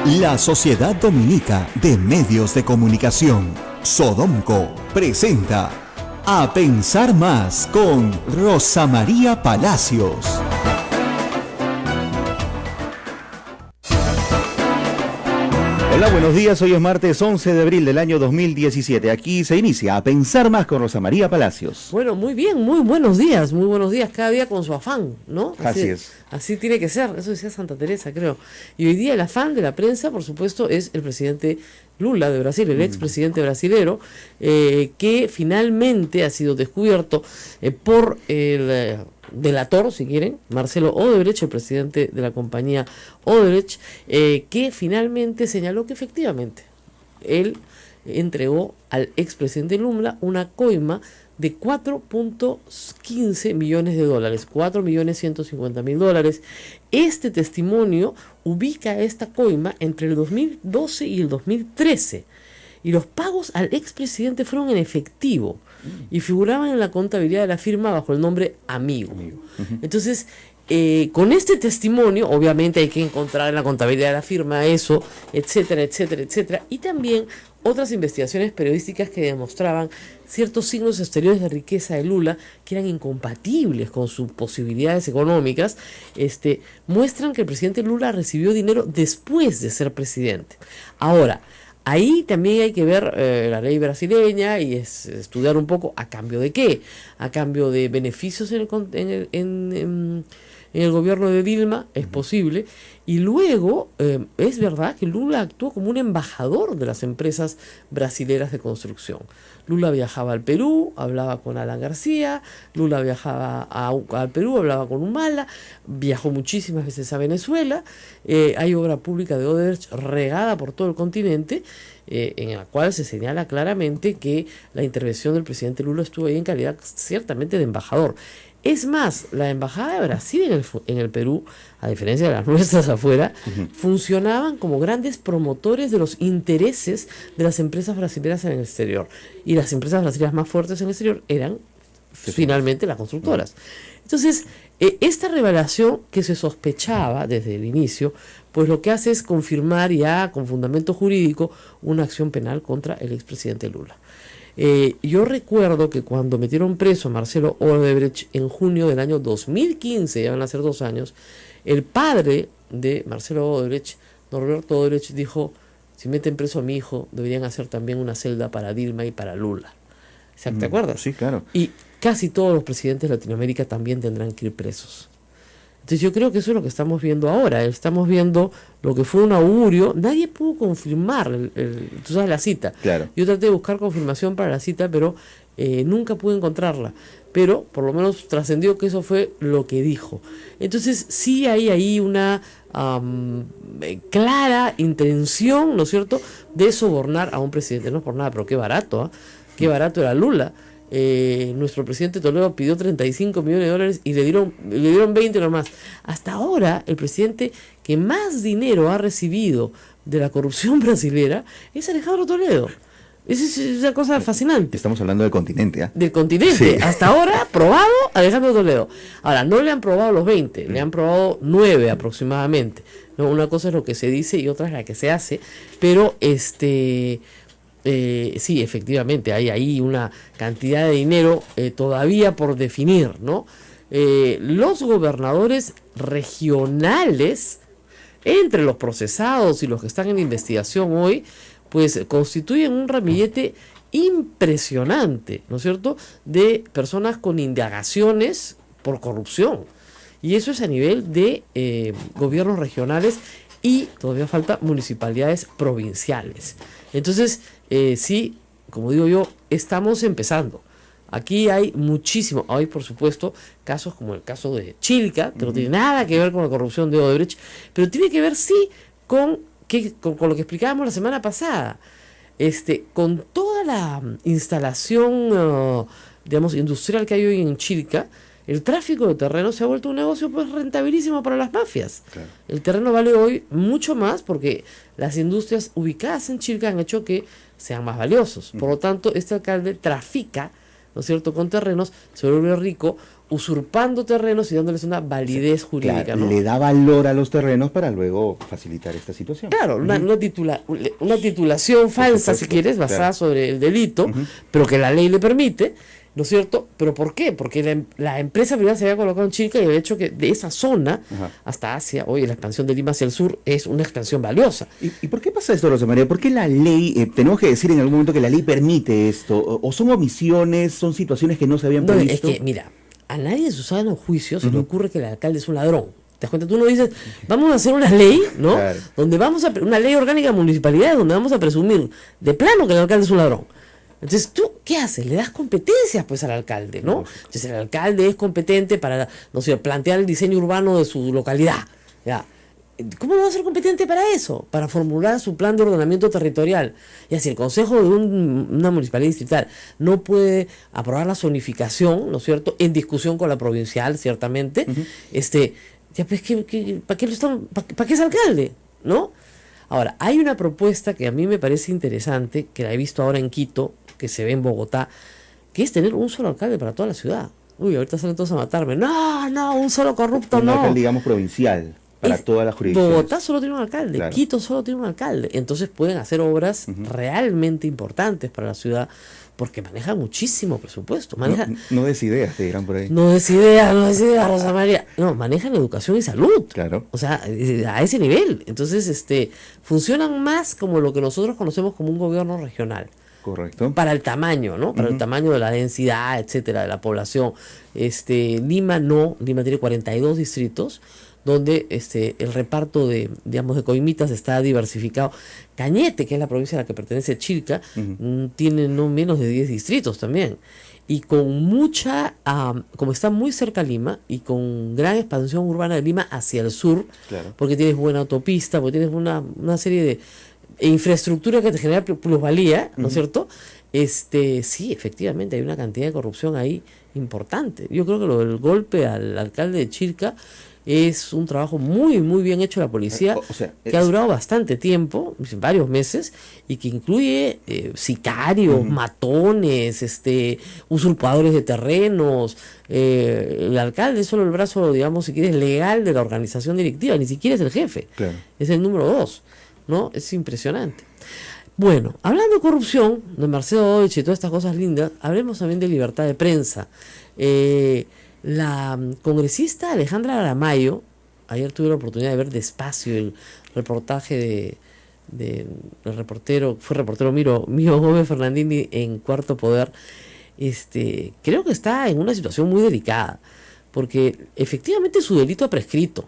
La Sociedad Dominica de Medios de Comunicación, Sodomco, presenta A Pensar Más con Rosa María Palacios. Hola, buenos días. Hoy es martes 11 de abril del año 2017. Aquí se inicia A Pensar Más con Rosa María Palacios. Bueno, muy bien, muy buenos días, cada día con su afán, ¿no? Así es. Así tiene que ser, eso decía Santa Teresa, creo. Y hoy día el afán de la prensa, por supuesto, es el presidente Lula de Brasil, el expresidente brasilero, que finalmente ha sido descubierto por el delator, si quieren, Marcelo Odebrecht, el presidente de la compañía Odebrecht, que finalmente señaló que efectivamente él entregó al expresidente Lula una coima de 4.15 millones de dólares, 4.150.000 dólares. Este testimonio ubica esta coima entre el 2012 y el 2013. Y los pagos al expresidente fueron en efectivo y figuraban en la contabilidad de la firma bajo el nombre Amigo. Entonces, con este testimonio, obviamente hay que encontrar en la contabilidad de la firma eso, etcétera, etcétera, etcétera. Y también otras investigaciones periodísticas que demostraban ciertos signos exteriores de riqueza de Lula que eran incompatibles con sus posibilidades económicas, muestran que el presidente Lula recibió dinero después de ser presidente. Ahora, ahí también hay que ver la ley brasileña y estudiar un poco a cambio de qué, a cambio de beneficios en el gobierno de Dilma, es posible, y luego es verdad que Lula actuó como un embajador de las empresas brasileras de construcción. Lula viajaba al Perú, hablaba con Alan García, Lula viajaba al Perú, hablaba con Humala, viajó muchísimas veces a Venezuela, hay obra pública de Odebrecht regada por todo el continente, en la cual se señala claramente que la intervención del presidente Lula estuvo ahí en calidad ciertamente de embajador. Es más, la embajada de Brasil en el Perú, a diferencia de las nuestras afuera, funcionaban como grandes promotores de los intereses de las empresas brasileñas en el exterior. Y las empresas brasileñas más fuertes en el exterior eran finalmente las constructoras. Entonces, esta revelación que se sospechaba desde el inicio, pues lo que hace es confirmar ya con fundamento jurídico una acción penal contra el expresidente Lula. Yo recuerdo que cuando metieron preso a Marcelo Odebrecht en junio del año 2015, ya van a ser 2 años, el padre de Marcelo Odebrecht, Norberto Odebrecht, dijo: si meten preso a mi hijo, deberían hacer también una celda para Dilma y para Lula. ¿Te acuerdas? Sí, claro. Y casi todos los presidentes de Latinoamérica también tendrán que ir presos. Entonces yo creo que eso es lo que estamos viendo ahora. Estamos viendo lo que fue un augurio. Nadie pudo confirmar, tú sabes, la cita. Claro. Yo traté de buscar confirmación para la cita, pero nunca pude encontrarla. Pero por lo menos trascendió que eso fue lo que dijo. Entonces sí hay ahí una clara intención, ¿no es cierto?, de sobornar a un presidente. No es por nada, pero qué barato, ¿eh? Qué barato era Lula. Nuestro presidente Toledo pidió 35 millones de dólares y le dieron 20 nomás. Hasta ahora, el presidente que más dinero ha recibido de la corrupción brasilera es Alejandro Toledo. Es una cosa fascinante. Estamos hablando del continente, ¿eh? Del continente. Sí. Hasta ahora, probado Alejandro Toledo. Ahora, no le han probado los 20, le han probado 9 aproximadamente. ¿No? Una cosa es lo que se dice y otra es la que se hace, pero sí, efectivamente, hay ahí una cantidad de dinero todavía por definir, ¿no? Los gobernadores regionales, entre los procesados y los que están en investigación hoy, pues constituyen un ramillete impresionante, ¿no es cierto?, de personas con indagaciones por corrupción. Y eso es a nivel de gobiernos regionales y todavía falta municipalidades provinciales. Entonces, sí, como digo yo, estamos empezando. Aquí hay muchísimo. Hay, por supuesto, casos como el caso de Chilca, que no tiene nada que ver con la corrupción de Odebrecht, pero tiene que ver, sí, con lo que explicábamos la semana pasada. Con toda la instalación, digamos, industrial que hay hoy en Chilca, el tráfico de terreno se ha vuelto un negocio pues rentabilísimo para las mafias. Claro. El terreno vale hoy mucho más porque las industrias ubicadas en Chilca han hecho que sean más valiosos. Por lo tanto, este alcalde trafica, ¿no es cierto?, con terrenos, se vuelve rico usurpando terrenos y dándoles una validez jurídica, claro, ¿no? le da valor a los terrenos para luego facilitar esta situación. Claro, una titulación falsa, si quieres, basada sobre el delito, pero que la ley le permite, ¿no es cierto? ¿Pero por qué? Porque la empresa privada se había colocado en Chilca y el hecho que de esa zona hasta Asia, hoy la expansión de Lima hacia el sur es una expansión valiosa. ¿Y por qué pasa esto, Rosa María? ¿Por qué la ley, tenemos que decir en algún momento que la ley permite esto? ¿O son omisiones, son situaciones que no se habían previsto? Es que, mira, a nadie en su sano juicio se le ocurre que el alcalde es un ladrón. ¿Te das cuenta? Tú no dices, vamos a hacer una ley, ¿no? Claro. Donde una ley orgánica de municipalidades donde vamos a presumir de plano que el alcalde es un ladrón. Entonces, ¿tú qué haces? Le das competencias pues al alcalde, ¿no? Entonces, el alcalde es competente para, no sé, plantear el diseño urbano de su localidad, ¿ya? ¿Cómo no va a ser competente para eso? Para formular su plan de ordenamiento territorial. Y así el consejo de una municipalidad distrital no puede aprobar la zonificación, ¿no es cierto?, en discusión con la provincial, ciertamente, ya pues, ¿para qué es alcalde? ¿No? Ahora, hay una propuesta que a mí me parece interesante, que la he visto ahora en Quito, que se ve en Bogotá, que es tener un solo alcalde para toda la ciudad. Uy, ahorita salen todos a matarme. No, un solo corrupto, no. Un alcalde, digamos, provincial, para todas las jurisdicciones. Bogotá solo tiene un alcalde, claro. Quito solo tiene un alcalde. Entonces pueden hacer obras realmente importantes para la ciudad, porque maneja muchísimo presupuesto. No des ideas, te dirán por ahí. No des ideas, Rosa María. No, manejan educación y salud. Claro. O sea, a ese nivel. Entonces, funcionan más como lo que nosotros conocemos como un gobierno regional. Correcto. Para el tamaño, ¿no? Para el tamaño de la densidad, etcétera, de la población. Lima tiene 42 distritos, donde el reparto de coimitas está diversificado. Cañete, que es la provincia a la que pertenece Chilca, tiene no menos de 10 distritos también. Y con mucha, como está muy cerca Lima, y con gran expansión urbana de Lima hacia el sur, claro, porque tienes buena autopista, porque tienes una serie de infraestructura que te genera plusvalía, ¿no es cierto? Sí, efectivamente, hay una cantidad de corrupción ahí importante. Yo creo que lo del golpe al alcalde de Chilca es un trabajo muy, muy bien hecho de la policía, que ha durado bastante tiempo, varios meses, y que incluye sicarios, matones, usurpadores de terrenos. El alcalde es solo el brazo, digamos, si quieres, legal de la organización directiva, ni siquiera es el jefe, claro, es el número 2, ¿no? Es impresionante. Bueno, hablando de corrupción, de Marcelo Doich y todas estas cosas lindas, hablemos también de libertad de prensa. La congresista Alejandra Aramayo, ayer tuve la oportunidad de ver despacio el reportaje del reportero Mío Gómez Fernandini en Cuarto Poder. Creo que está en una situación muy delicada, porque efectivamente su delito ha prescrito,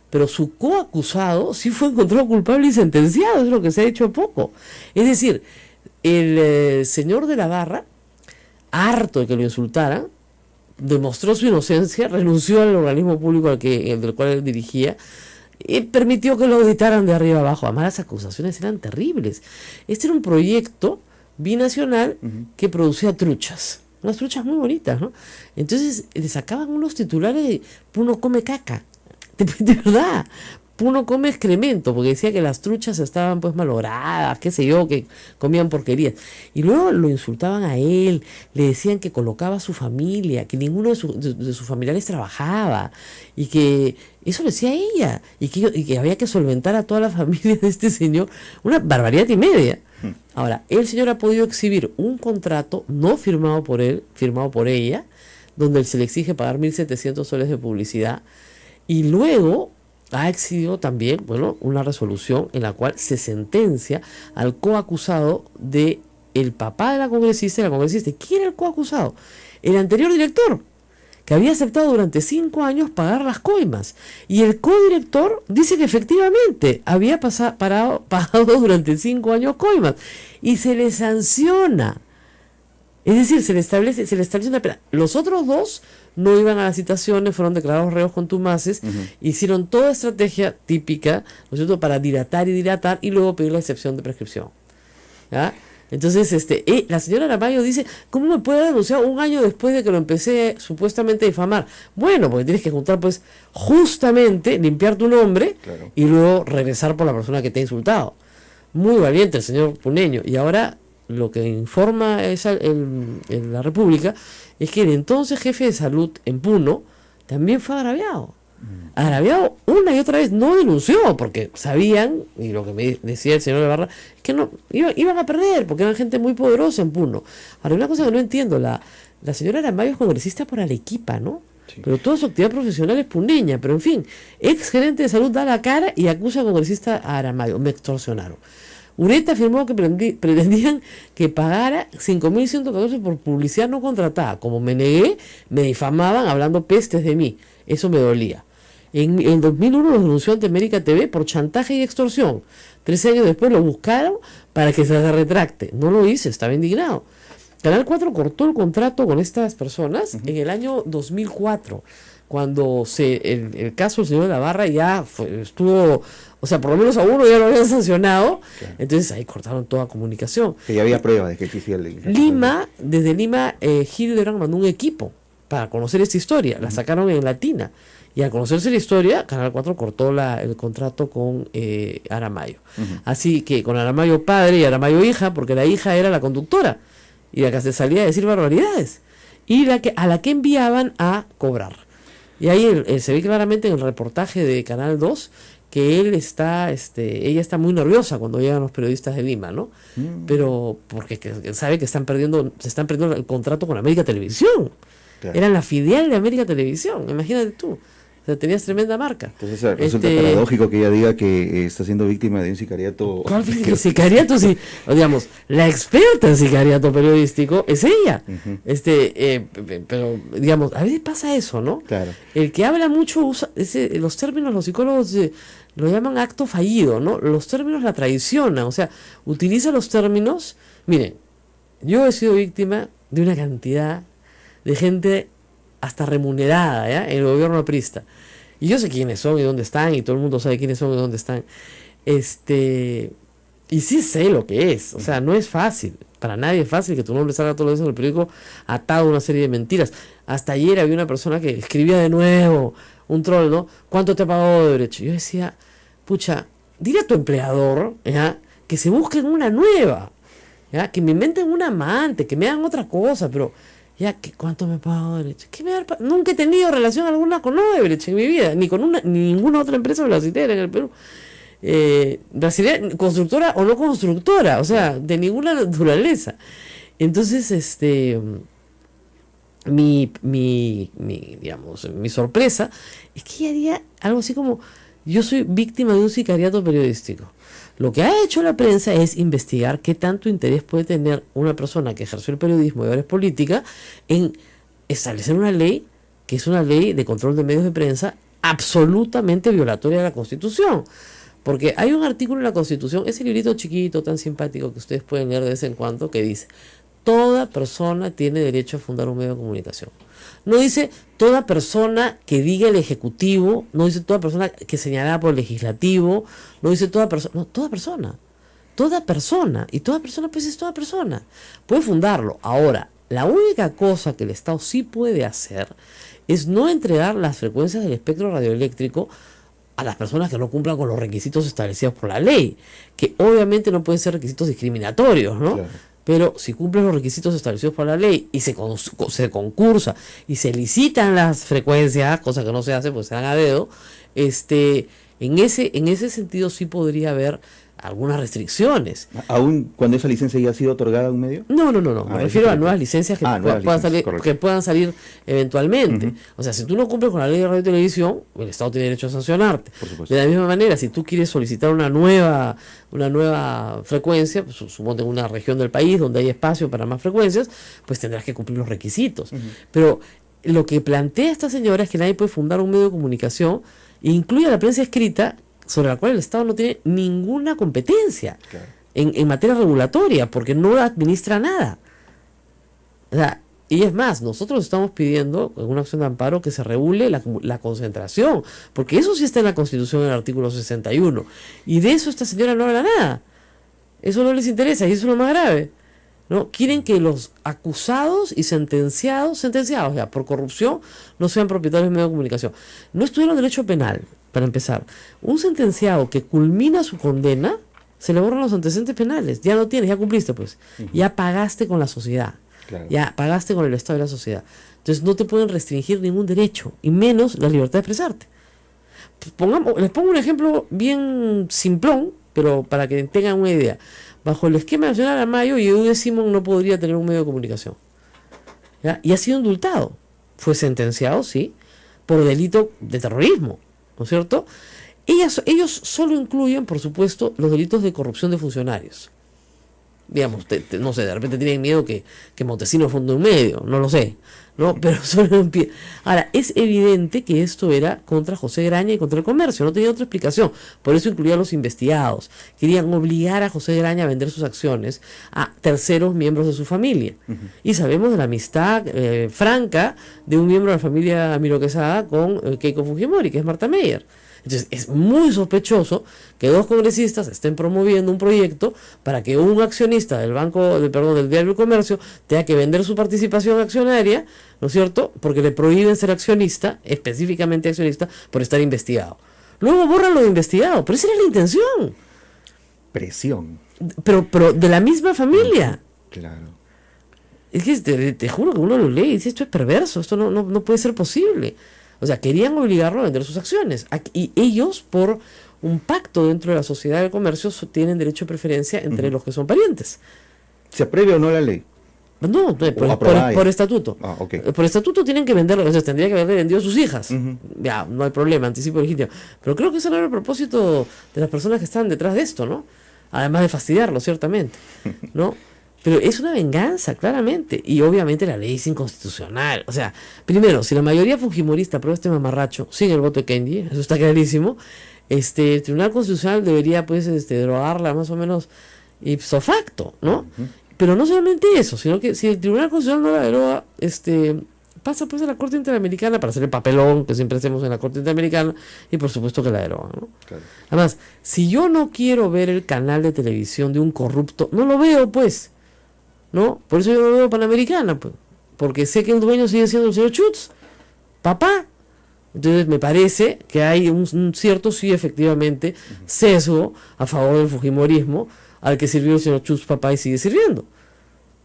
pero su coacusado sí fue encontrado culpable y sentenciado, es lo que se ha dicho a poco. Es decir, el señor de la Barra, harto de que lo insultaran, demostró su inocencia, renunció al organismo público del cual él dirigía, y permitió que lo auditaran de arriba abajo. Además, las acusaciones eran terribles. Este era un proyecto binacional que producía truchas, unas truchas muy bonitas, ¿no? Entonces le sacaban unos titulares de "Puno come caca", de verdad, Puno come excremento, porque decía que las truchas estaban pues malogradas, qué sé yo, que comían porquerías. Y luego lo insultaban a él, le decían que colocaba a su familia, que ninguno de sus familiares trabajaba, y que eso lo decía ella, y que había que solventar a toda la familia de este señor. Una barbaridad y media. Ahora, el señor ha podido exhibir un contrato no firmado por él, firmado por ella, donde se le exige pagar 1.700 soles de publicidad, y luego ha exhibido también, una resolución en la cual se sentencia al coacusado de el papá de la congresista y la congresista. ¿Quién era el coacusado? El anterior director, que había aceptado durante 5 años pagar las coimas. Y el codirector dice que efectivamente había pagado durante 5 años coimas. Y se le sanciona. Es decir, se le establece una pena. Los otros dos no iban a las citaciones, fueron declarados reos contumaces, hicieron toda estrategia típica, ¿no es cierto?, para dilatar y luego pedir la excepción de prescripción. ¿Ya? Entonces, la señora Aramayo dice, ¿cómo me puede denunciar 1 año después de que lo empecé supuestamente a difamar? Bueno, porque tienes que juntar, pues, justamente, limpiar tu nombre, claro, y luego regresar por la persona que te ha insultado. Muy valiente el señor puneño. Y ahora lo que informa la República es que el entonces jefe de salud en Puno también fue agraviado. Agraviado una y otra vez, no denunció porque sabían, y lo que me decía el señor Ibarra, es que no iban a perder porque eran gente muy poderosa en Puno. Ahora, una cosa que no entiendo, la señora Aramayo es congresista por Arequipa, ¿no? Sí. Pero toda su actividad profesional es puneña, pero en fin, ex gerente de salud da la cara y acusa al congresista a Aramayo, me extorsionaron. Ureta afirmó que pretendían que pagara 5.114 por publicidad no contratada. Como me negué, me difamaban hablando pestes de mí. Eso me dolía. En 2001 los denunció ante América TV por chantaje y extorsión. 13 años después lo buscaron para que se retracte. No lo hice, estaba indignado. Canal 4 cortó el contrato con estas personas en el año 2004, cuando el caso del señor de la Barra ya estuvo, o sea, por lo menos a uno ya lo habían sancionado, claro. Entonces ahí cortaron toda comunicación. Que ya había pruebas de que existía desde Lima, Hildebrand mandó un equipo para conocer esta historia, la sacaron en Latina. Y al conocerse la historia, Canal 4 cortó el contrato con Aramayo. Así que con Aramayo padre y Aramayo hija, porque la hija era la conductora y la que se salía a decir barbaridades y a la que enviaban a cobrar. Y ahí se ve claramente en el reportaje de Canal 2 que ella está muy nerviosa cuando llegan los periodistas de Lima, ¿no? Pero porque sabe que se están perdiendo el contrato con América Televisión. Claro. Eran la filial de América Televisión, imagínate tú. O sea, tenías tremenda marca. Entonces resulta paradójico que ella diga que está siendo víctima de un sicariato. ¿Cuál sicariato? Sí, digamos, la experta en sicariato periodístico es ella. Pero, digamos, a veces pasa eso, ¿no? Claro. El que habla mucho usa los términos, los psicólogos lo llaman acto fallido, ¿no? Los términos la traicionan, o sea, utiliza los términos. Miren, yo he sido víctima de una cantidad de gente hasta remunerada, ¿ya? En el gobierno aprista. Y yo sé quiénes son y dónde están, y todo el mundo sabe quiénes son y dónde están. Y sí sé lo que es. O sea, no es fácil. Para nadie es fácil que tu nombre salga todos los días en el periódico atado a una serie de mentiras. Hasta ayer había una persona que escribía de nuevo, un troll, ¿no? ¿Cuánto te pagó Odebrecht? Yo decía, pucha, dile a tu empleador, ¿ya? Que se busquen una nueva, ¿ya? Que me inventen una amante, que me hagan otra cosa, pero... Ya, ¿cuánto me paga Odebrecht? Nunca he tenido relación alguna con Odebrecht en mi vida, ni con ninguna otra empresa brasilera en el Perú. Brasilera, constructora o no constructora, o sea, de ninguna naturaleza. Entonces, mi sorpresa es que ella haría algo así como: yo soy víctima de un sicariato periodístico. Lo que ha hecho la prensa es investigar qué tanto interés puede tener una persona que ejerció el periodismo y ahora es política en establecer una ley que es una ley de control de medios de prensa absolutamente violatoria de la Constitución. Porque hay un artículo en la Constitución, ese librito chiquito tan simpático que ustedes pueden leer de vez en cuando, que dice: toda persona tiene derecho a fundar un medio de comunicación. No dice toda persona que diga el Ejecutivo, no dice toda persona que señalada por el Legislativo, no dice toda persona, no, toda persona, y toda persona pues es toda persona, puede fundarlo. Ahora, la única cosa que el Estado sí puede hacer es no entregar las frecuencias del espectro radioeléctrico a las personas que no cumplan con los requisitos establecidos por la ley, que obviamente no pueden ser requisitos discriminatorios, ¿no? Claro. Pero si cumplen los requisitos establecidos por la ley y se concursa y se licitan las frecuencias, cosa que no se hace, pues se dan a dedo, en ese sentido sí podría haber algunas restricciones. ¿Aún cuando esa licencia ya ha sido otorgada a un medio? No. Me refiero a nuevas licencias que puedan salir eventualmente. O sea, si tú no cumples con la ley de radio y televisión, el Estado tiene derecho a sancionarte. De la misma manera, si tú quieres solicitar una nueva frecuencia, pues, suponte en una región del país donde hay espacio para más frecuencias, pues tendrás que cumplir los requisitos. Pero lo que plantea esta señora es que nadie puede fundar un medio de comunicación, incluye la prensa escrita, sobre la cual el Estado no tiene ninguna competencia en materia regulatoria, porque no administra nada. O sea, y es más, nosotros estamos pidiendo en una acción de amparo que se regule la concentración, porque eso sí está en la Constitución en el artículo 61, y de eso esta señora no habla nada. Eso no les interesa, y eso es lo más grave, ¿no? Quieren que los acusados y sentenciados ya por corrupción no sean propietarios de medios de comunicación. No estudiaron derecho penal, para empezar. Un sentenciado que culmina su condena, se le borran los antecedentes penales. Ya no tienes, ya cumpliste, pues. Ya pagaste con la sociedad. Claro. Ya pagaste con el Estado y la sociedad. Entonces no te pueden restringir ningún derecho, y menos la libertad de expresarte. Les pongo un ejemplo bien simplón, pero para que tengan una idea. Bajo el esquema nacional Amayo, Yehude Simón no podría tener un medio de comunicación. ¿Ya? Y ha sido indultado. Fue sentenciado, sí, por delito de terrorismo, ¿no es cierto? Ellos solo incluyen, por supuesto, los delitos de corrupción de funcionarios. Digamos, no sé, de repente tienen miedo que Montesinos funde un medio, no lo sé, ¿no? Pero solo Ahora, es evidente que esto era contra José Graña y contra el comercio, no tenía otra explicación. Por eso incluía a los investigados. Querían obligar a José Graña a vender sus acciones a terceros miembros de su familia. Y sabemos de la amistad franca de un miembro de la familia Miro Quesada con Keiko Fujimori, que es Marta Meyer. Entonces es muy sospechoso que dos congresistas estén promoviendo un proyecto para que un accionista del del Diario del Comercio tenga que vender su participación accionaria, ¿no es cierto? Porque le prohíben ser accionista, específicamente accionista, por estar investigado. Luego borran lo de investigado, pero esa era la intención. Presión. Pero de la misma familia. Claro. Es que te juro que uno lo lee y dice, esto es perverso, esto no puede ser posible. O sea, querían obligarlo a vender sus acciones. Y ellos, por un pacto dentro de la sociedad de comercio, tienen derecho de preferencia entre los que son parientes. ¿Se apruebe o no la ley? No, por estatuto. Ah, okay. Por estatuto tienen que venderlo, entonces tendría que haberle vendido a sus hijas. Ya, no hay problema, anticipo legítimo. Pero creo que eso no era el propósito de las personas que están detrás de esto, ¿no? Además de fastidiarlo, ciertamente, ¿no? Pero es una venganza, claramente. Y obviamente la ley es inconstitucional. O sea, primero, si la mayoría fujimorista aprueba este mamarracho sin el voto de Kendi, eso está clarísimo, el Tribunal Constitucional debería, pues, derogarla más o menos ipso facto, ¿no? Pero no solamente eso, sino que si el Tribunal Constitucional no la deroga, pasa pues a la Corte Interamericana para hacer el papelón que siempre hacemos en la Corte Interamericana, y por supuesto que la derogan, ¿no? Claro. Además, si yo no quiero ver el canal de televisión de un corrupto, no lo veo, pues, ¿no? Por eso yo no veo Panamericana, pues, porque sé que el dueño sigue siendo el señor Schutz, papá. Entonces me parece que hay un cierto, sí, efectivamente, sesgo a favor del fujimorismo al que sirvió el señor Schutz, papá, y sigue sirviendo.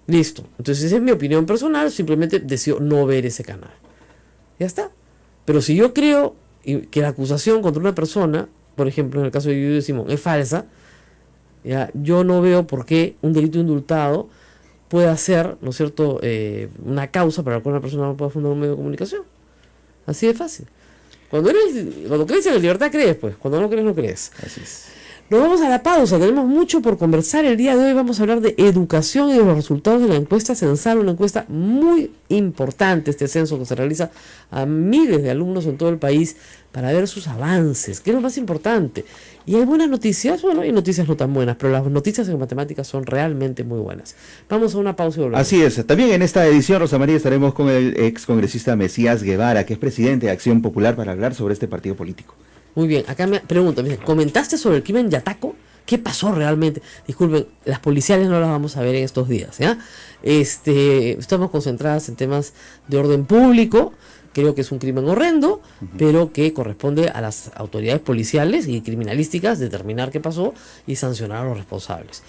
Listo. Entonces esa es mi opinión personal, simplemente decido no ver ese canal. Ya está. Pero si yo creo que la acusación contra una persona, por ejemplo en el caso de Yehude Simón, es falsa, ya, yo no veo por qué un delito indultado pueda ser, ¿no es cierto?, una causa para la cual una persona no pueda fundar un medio de comunicación. Así de fácil. Cuando crees en la libertad, crees, pues. Cuando no crees, no crees. Así es. Nos vamos a la pausa, tenemos mucho por conversar. El día de hoy vamos a hablar de educación y de los resultados de la encuesta Censal, una encuesta muy importante, este censo que se realiza a miles de alumnos en todo el país para ver sus avances, que es lo más importante. Y hay buenas noticias, bueno, hay noticias no tan buenas, pero las noticias en matemáticas son realmente muy buenas. Vamos a una pausa y volvemos. Así es, también en esta edición, Rosa María, estaremos con el ex congresista Mesías Guevara, que es presidente de Acción Popular, para hablar sobre este partido político. Muy bien, acá me preguntan, ¿comentaste sobre el crimen Yataco? ¿Qué pasó realmente? Disculpen, las policiales no las vamos a ver en estos días, ¿ya? Estamos concentradas en temas de orden público. Creo que es un crimen horrendo, pero que corresponde a las autoridades policiales y criminalísticas determinar qué pasó y sancionar a los responsables.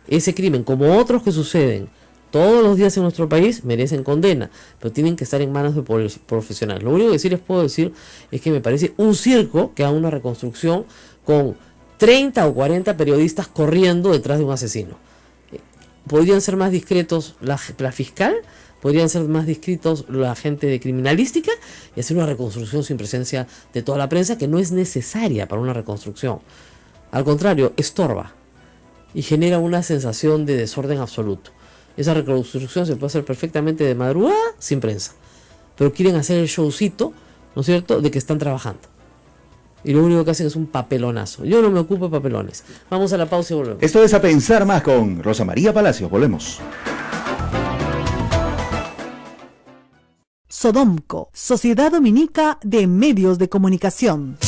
Ese crimen, como otros que suceden todos los días en nuestro país, merecen condena, pero tienen que estar en manos de profesionales. Lo único que sí les puedo decir es que me parece un circo que haga una reconstrucción con 30 o 40 periodistas corriendo detrás de un asesino. Podrían ser más discretos la fiscal, podrían ser más discretos la gente de criminalística y hacer una reconstrucción sin presencia de toda la prensa, que no es necesaria para una reconstrucción. Al contrario, estorba y genera una sensación de desorden absoluto. Esa reconstrucción se puede hacer perfectamente de madrugada sin prensa, pero quieren hacer el showcito, ¿no es cierto?, de que están trabajando. Y lo único que hacen es un papelonazo. Yo no me ocupo de papelones. Vamos a la pausa y volvemos. Esto es A Pensar Más con Rosa María Palacios. Volvemos. Sodomco, Sociedad Dominica de Medios de Comunicación.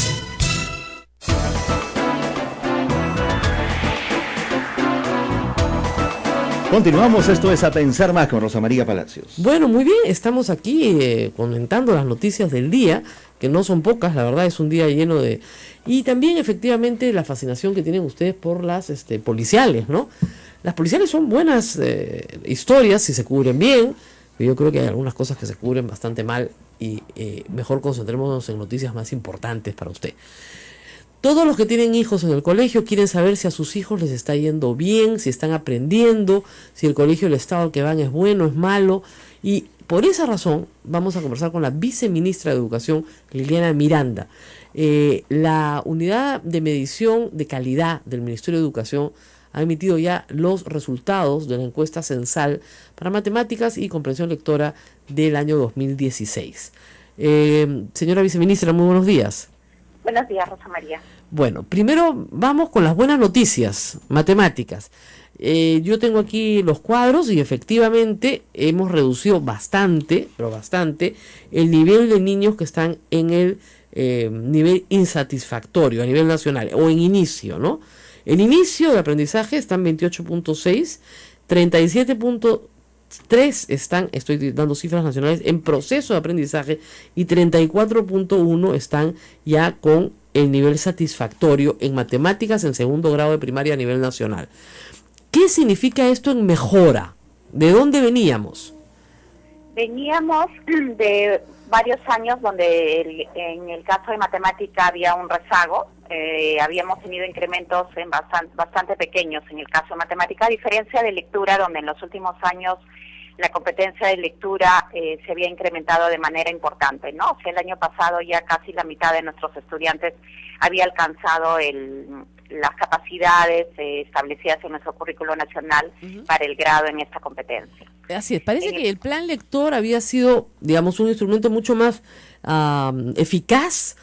Continuamos, esto es A Pensar Más con Rosa María Palacios. Bueno, muy bien, estamos aquí comentando las noticias del día, que no son pocas, la verdad es un día lleno de... Y también efectivamente la fascinación que tienen ustedes por las policiales, ¿no? Las policiales son buenas historias si se cubren bien, pero yo creo que hay algunas cosas que se cubren bastante mal y mejor concentrémonos en noticias más importantes para usted. Todos los que tienen hijos en el colegio quieren saber si a sus hijos les está yendo bien, si están aprendiendo, si el colegio, el estado al que van es bueno, es malo. Y por esa razón vamos a conversar con la viceministra de Educación, Liliana Miranda. La unidad de medición de calidad del Ministerio de Educación ha emitido ya los resultados de la encuesta censal para matemáticas y comprensión lectora del año 2016. Señora viceministra, muy buenos días. Buenos días, Rosa María. Bueno, primero vamos con las buenas noticias, matemáticas. Yo tengo aquí los cuadros y efectivamente hemos reducido bastante, pero bastante, el nivel de niños que están en el nivel insatisfactorio a nivel nacional o en inicio, ¿no? El inicio de aprendizaje está en 28.6, 37.3 están, estoy dando cifras nacionales, en proceso de aprendizaje y 34.1 están ya con el nivel satisfactorio en matemáticas en segundo grado de primaria a nivel nacional. ¿Qué significa esto en mejora? ¿De dónde veníamos? Veníamos de varios años donde en el caso de matemática había un rezago. Habíamos tenido incrementos bastante pequeños en el caso de matemática, a diferencia de lectura, donde en los últimos años la competencia de lectura se había incrementado de manera importante, ¿no? O sea, el año pasado ya casi la mitad de nuestros estudiantes había alcanzado las capacidades establecidas en nuestro currículo nacional para el grado en esta competencia. Así es, parece que el plan lector había sido, digamos, un instrumento mucho más eficaz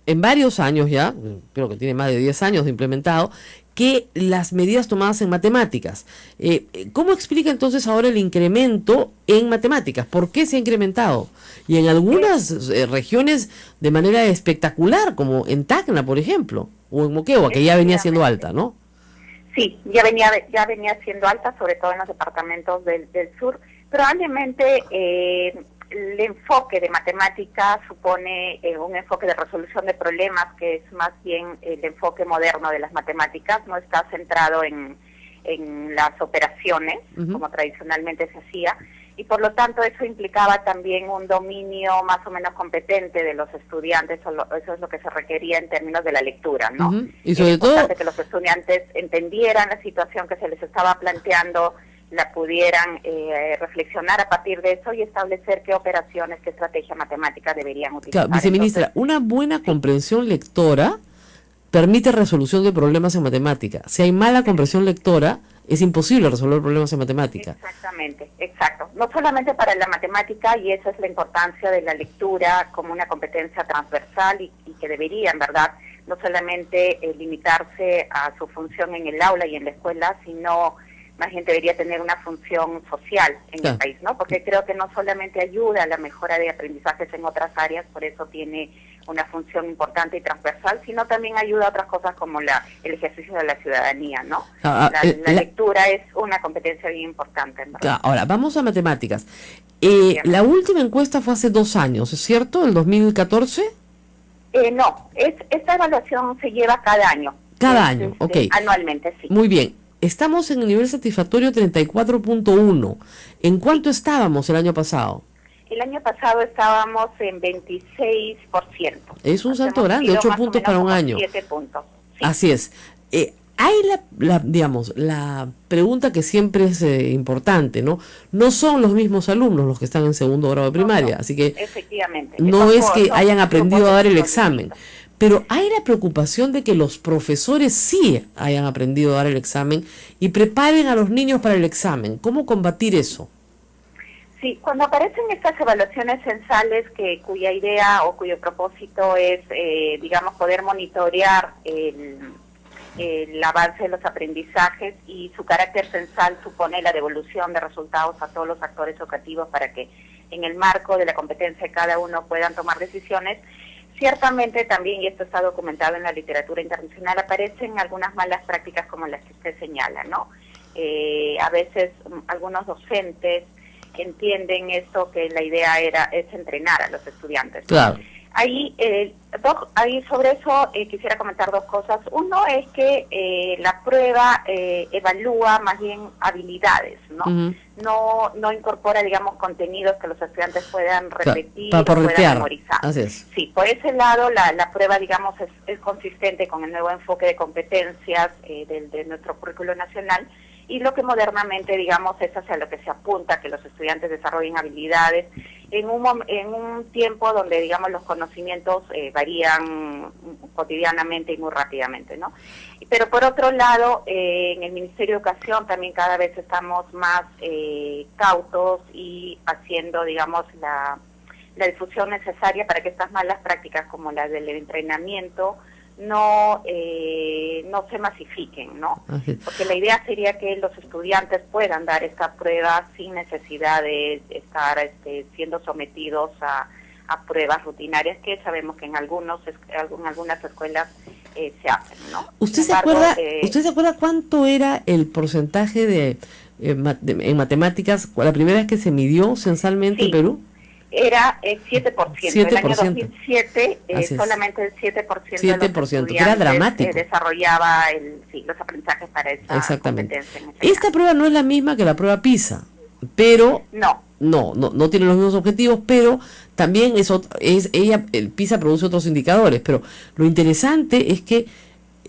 en varios años ya, creo que tiene más de 10 años de implementado, que las medidas tomadas en matemáticas. ¿Cómo explica entonces ahora el incremento en matemáticas? ¿Por qué se ha incrementado? Y en algunas regiones de manera espectacular, como en Tacna, por ejemplo, o en Moquegua, que ya venía siendo alta, ¿no? Sí, ya venía siendo alta, sobre todo en los departamentos del sur. Probablemente el enfoque de matemática supone un enfoque de resolución de problemas, que es más bien el enfoque moderno de las matemáticas, no está centrado en las operaciones, como tradicionalmente se hacía, y por lo tanto eso implicaba también un dominio más o menos competente de los estudiantes, eso es lo que se requería en términos de la lectura, ¿no? Y sobre todo que los estudiantes entendieran la situación que se les estaba planteando, la pudieran reflexionar a partir de eso y establecer qué operaciones, qué estrategia matemática deberían utilizar. Claro, viceministra, entonces, una buena comprensión lectora permite resolución de problemas en matemática. Si hay mala comprensión lectora, es imposible resolver problemas en matemática. Exactamente, exacto. No solamente para la matemática, y esa es la importancia de la lectura como una competencia transversal y que debería, en verdad, no solamente limitarse a su función en el aula y en la escuela, sino más bien debería tener una función social en el país, ¿no? Porque creo que no solamente ayuda a la mejora de aprendizajes en otras áreas, por eso tiene una función importante y transversal, sino también ayuda a otras cosas como el ejercicio de la ciudadanía, ¿no? La lectura es una competencia bien importante, en verdad. Ahora, vamos a matemáticas. La última encuesta fue hace 2 años, ¿es cierto? ¿El 2014? No, esta evaluación se lleva cada año. Cada año, ok. Anualmente, sí. Muy bien. Estamos en el nivel satisfactorio 34.1. ¿En cuánto estábamos el año pasado? El año pasado estábamos en 26%. Es un salto grande, 8 puntos para un año. 7 puntos. Sí. Así es. Hay digamos, la pregunta que siempre es importante, ¿no? No son los mismos alumnos los que están en segundo grado de primaria, así que efectivamente. No es que hayan aprendido a dar el examen. Pero hay la preocupación de que los profesores sí hayan aprendido a dar el examen y preparen a los niños para el examen. ¿Cómo combatir eso? Sí, cuando aparecen estas evaluaciones censales cuya idea o cuyo propósito es, digamos, poder monitorear el avance de los aprendizajes y su carácter censal supone la devolución de resultados a todos los actores educativos para que en el marco de la competencia de cada uno puedan tomar decisiones. Ciertamente también, y esto está documentado en la literatura internacional, aparecen algunas malas prácticas como las que usted señala, ¿no? A veces algunos docentes entienden esto, que la idea es entrenar a los estudiantes. Claro. Ahí sobre eso quisiera comentar dos cosas. Uno es que la prueba evalúa más bien habilidades, ¿no? No incorpora, digamos, contenidos que los estudiantes puedan repetir o puedan memorizar. Así es. Sí, por ese lado la prueba, digamos, es consistente con el nuevo enfoque de competencias de nuestro currículo nacional, y lo que modernamente, digamos, es hacia lo que se apunta, que los estudiantes desarrollen habilidades en un tiempo donde, digamos, los conocimientos varían cotidianamente y muy rápidamente, ¿no? Pero por otro lado, en el Ministerio de Educación también cada vez estamos más cautos y haciendo, digamos, la difusión necesaria para que estas malas prácticas como la del entrenamiento no se masifiquen, ¿no? Porque la idea sería que los estudiantes puedan dar esta prueba sin necesidad de estar siendo sometidos a pruebas rutinarias que sabemos que en algunas escuelas se hacen, ¿no? ¿Usted se acuerda cuánto era el porcentaje en matemáticas la primera vez que se midió censalmente en Perú? Era 7%. En el año 2007 solamente el 7% de los estudiantes, que era dramático, desarrollaba los aprendizajes para esa competencia. Esta prueba no es la misma que la prueba PISA, pero no tiene los mismos objetivos, pero también el PISA produce otros indicadores, pero lo interesante es que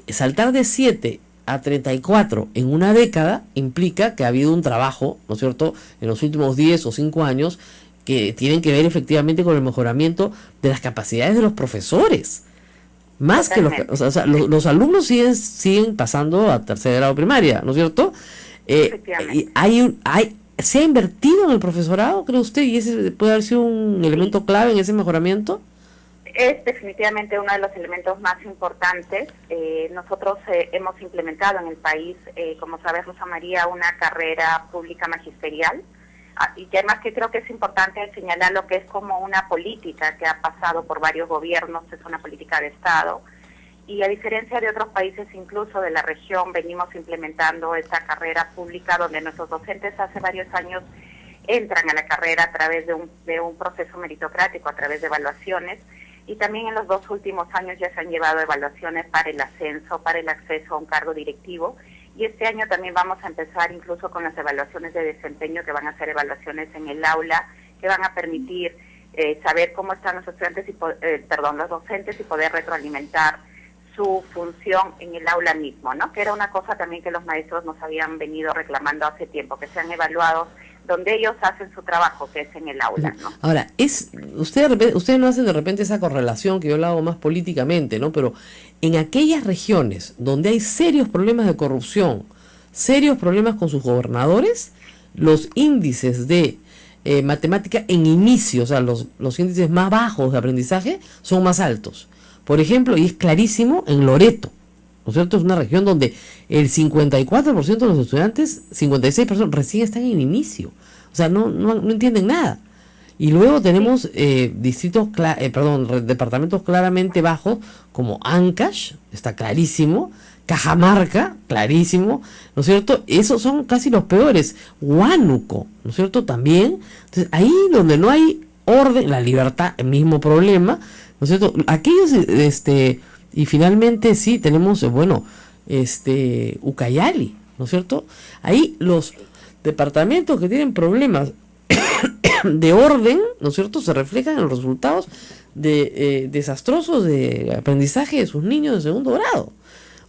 saltar de 7 a 34 en una década implica que ha habido un trabajo, ¿no es cierto?, en los últimos 10 o 5 años, que tienen que ver efectivamente con el mejoramiento de las capacidades de los profesores. Más totalmente. Que los alumnos siguen pasando a tercer grado primaria, ¿no es cierto? ¿Se ha invertido en el profesorado, cree usted? ¿Y ese puede haber sido un elemento clave en ese mejoramiento? Es definitivamente uno de los elementos más importantes. Nosotros hemos implementado en el país, como sabe Rosa María, una carrera pública magisterial, y que además que creo que es importante señalar lo que es como una política que ha pasado por varios gobiernos, es una política de Estado, y a diferencia de otros países incluso de la región, venimos implementando esta carrera pública donde nuestros docentes hace varios años entran a la carrera a través de un proceso meritocrático, a través de evaluaciones, y también en los 2 últimos años ya se han llevado evaluaciones para el ascenso, para el acceso a un cargo directivo. Y este año también vamos a empezar incluso con las evaluaciones de desempeño, que van a ser evaluaciones en el aula, que van a permitir saber cómo están los estudiantes los docentes, y poder retroalimentar su función en el aula mismo, ¿no? Que era una cosa también que los maestros nos habían venido reclamando hace tiempo, que sean evaluados donde ellos hacen su trabajo, que es en el aula, ¿no? Ahora, ustedes no hacen de repente esa correlación que yo la hago más políticamente, ¿no? Pero en aquellas regiones donde hay serios problemas de corrupción, serios problemas con sus gobernadores, los índices de matemática en inicio, o sea, los índices más bajos de aprendizaje son más altos. Por ejemplo, y es clarísimo, en Loreto, ¿no es cierto? Es una región donde el 54% de los estudiantes, 56% recién están en inicio. O sea, no entienden nada. Y luego tenemos departamentos claramente bajos, como Ancash, está clarísimo, Cajamarca, clarísimo, ¿no es cierto? Esos son casi los peores. Huánuco, ¿no es cierto? También. Entonces, ahí donde no hay orden, la libertad, el mismo problema, ¿no es cierto? Aquellos, y finalmente sí, tenemos, Ucayali, ¿no es cierto? Ahí los departamentos que tienen problemas de orden, ¿no es cierto?, se reflejan en los resultados desastrosos de aprendizaje de sus niños de segundo grado.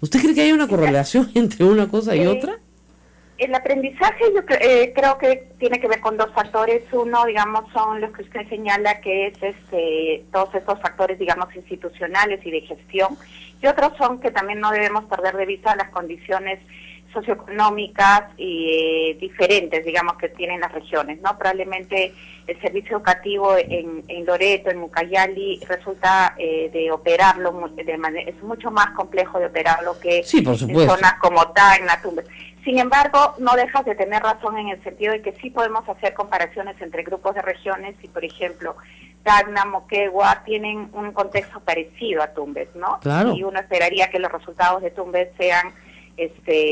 ¿Usted cree que hay una correlación entre una cosa y otra? El aprendizaje yo creo que tiene que ver con 2 factores. Uno, digamos, son los que usted señala, que es todos estos factores, digamos, institucionales y de gestión, y otros son que también no debemos perder de vista las condiciones socioeconómicas y diferentes, digamos, que tienen las regiones, ¿no? Probablemente el servicio educativo en Loreto, en Ucayali, resulta de operarlo es mucho más complejo de operarlo que en zonas como Tacna, Tumbes. Sin embargo, no dejas de tener razón en el sentido de que sí podemos hacer comparaciones entre grupos de regiones y, por ejemplo, Tacna, Moquegua tienen un contexto parecido a Tumbes, ¿no? Claro. Y uno esperaría que los resultados de Tumbes sean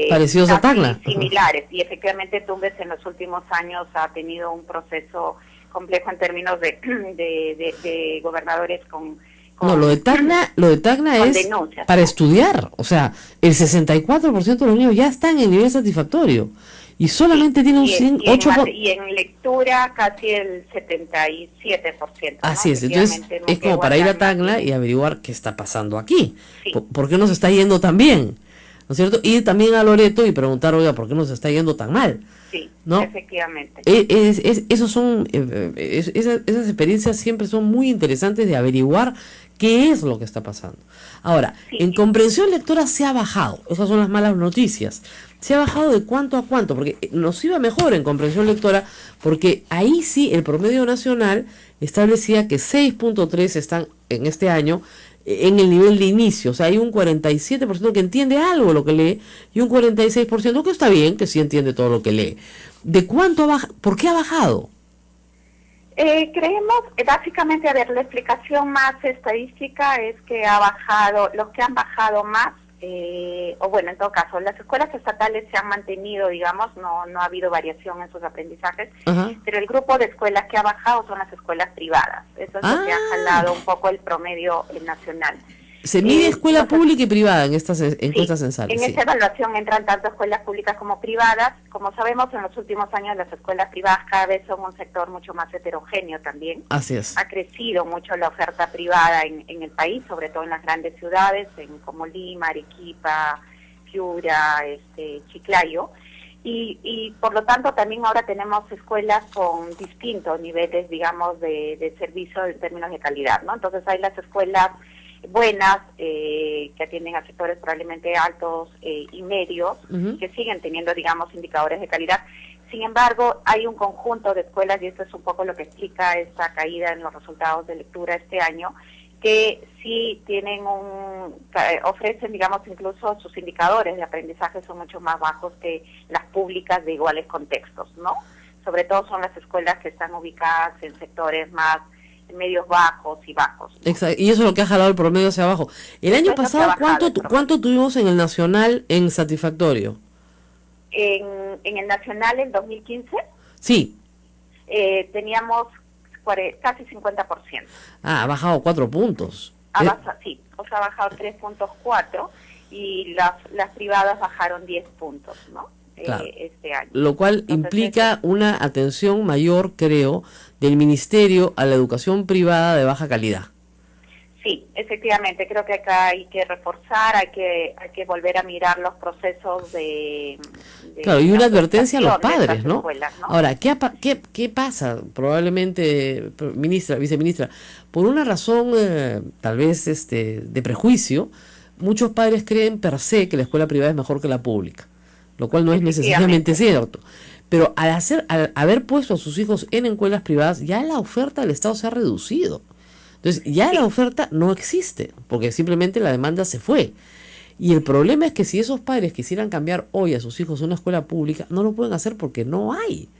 parecidos a Tacna, similares. Y efectivamente Tumbes en los últimos años ha tenido un proceso complejo en términos de gobernadores con no, lo de Tacna es denuncias, para ¿no? estudiar, o sea, el 64% de los niños ya están en el nivel satisfactorio y solamente tiene un 8%. Y en lectura casi el 77%. ¿no? Así es, entonces es como para ir a Tacna y averiguar qué está pasando aquí, sí. ¿Por qué nos está yendo tan bien? ¿No es cierto? Ir también a Loreto y preguntar, oiga, ¿por qué nos está yendo tan mal? Sí, ¿no? efectivamente. Esas experiencias siempre son muy interesantes de averiguar qué es lo que está pasando. Ahora, sí, en comprensión lectora se ha bajado, esas son las malas noticias. Se ha bajado de cuánto a cuánto, porque nos iba mejor en comprensión lectora, porque ahí sí el promedio nacional establecía que 6.3 están en este año en el nivel de inicio, o sea, hay un 47% que entiende algo lo que lee y un 46% que está bien, que sí entiende todo lo que lee. ¿De cuánto baja? ¿Por qué ha bajado? Creemos, básicamente, a ver, la explicación más estadística es que ha bajado, los que han bajado más, o bueno, en todo caso, las escuelas estatales se han mantenido, digamos, no ha habido variación en sus aprendizajes, pero el grupo de escuelas que ha bajado son las escuelas privadas. Eso es lo que ha jalado un poco el promedio nacional. Se mide escuela pública y privada en estas encuestas censales. En esta evaluación entran tanto escuelas públicas como privadas. Como sabemos, en los últimos años las escuelas privadas cada vez son un sector mucho más heterogéneo también. Así es. Ha crecido mucho la oferta privada en el país, sobre todo en las grandes ciudades, como Lima, Arequipa, Piura, Chiclayo. Y por lo tanto también ahora tenemos escuelas con distintos niveles, digamos, de servicio en términos de calidad, ¿no? Entonces hay las escuelas buenas, que atienden a sectores probablemente altos y medios, que siguen teniendo, digamos, indicadores de calidad. Sin embargo, hay un conjunto de escuelas, y esto es un poco lo que explica esta caída en los resultados de lectura este año, que sí tienen ofrecen, digamos, incluso sus indicadores de aprendizaje son mucho más bajos que las públicas de iguales contextos, ¿no? Sobre todo son las escuelas que están ubicadas en sectores más medios bajos y bajos, ¿no? Exacto, y eso es lo que ha jalado el promedio hacia abajo. El año pasado, ¿cuánto tuvimos en el nacional en satisfactorio? En el nacional, en 2015, sí, teníamos casi 50%. Ah, ha bajado 4 puntos. Sí, o sea, ha bajado 3.4 y las privadas bajaron 10 puntos, ¿no? Claro. Este año. Lo cual implica una atención mayor, creo, del Ministerio a la educación privada de baja calidad. Sí, efectivamente, creo que acá hay que reforzar, hay que volver a mirar los procesos de claro, y una advertencia a los padres, ¿no? Escuelas, ¿no? Ahora, ¿qué pasa? Probablemente, viceministra, por una razón tal vez de prejuicio, muchos padres creen per se que la escuela privada es mejor que la pública, lo cual no es necesariamente cierto. Pero al haber puesto a sus hijos en escuelas privadas, ya la oferta del Estado se ha reducido. Entonces, ya la oferta no existe, porque simplemente la demanda se fue. Y el problema es que si esos padres quisieran cambiar hoy a sus hijos a una escuela pública, no lo pueden hacer porque no hay.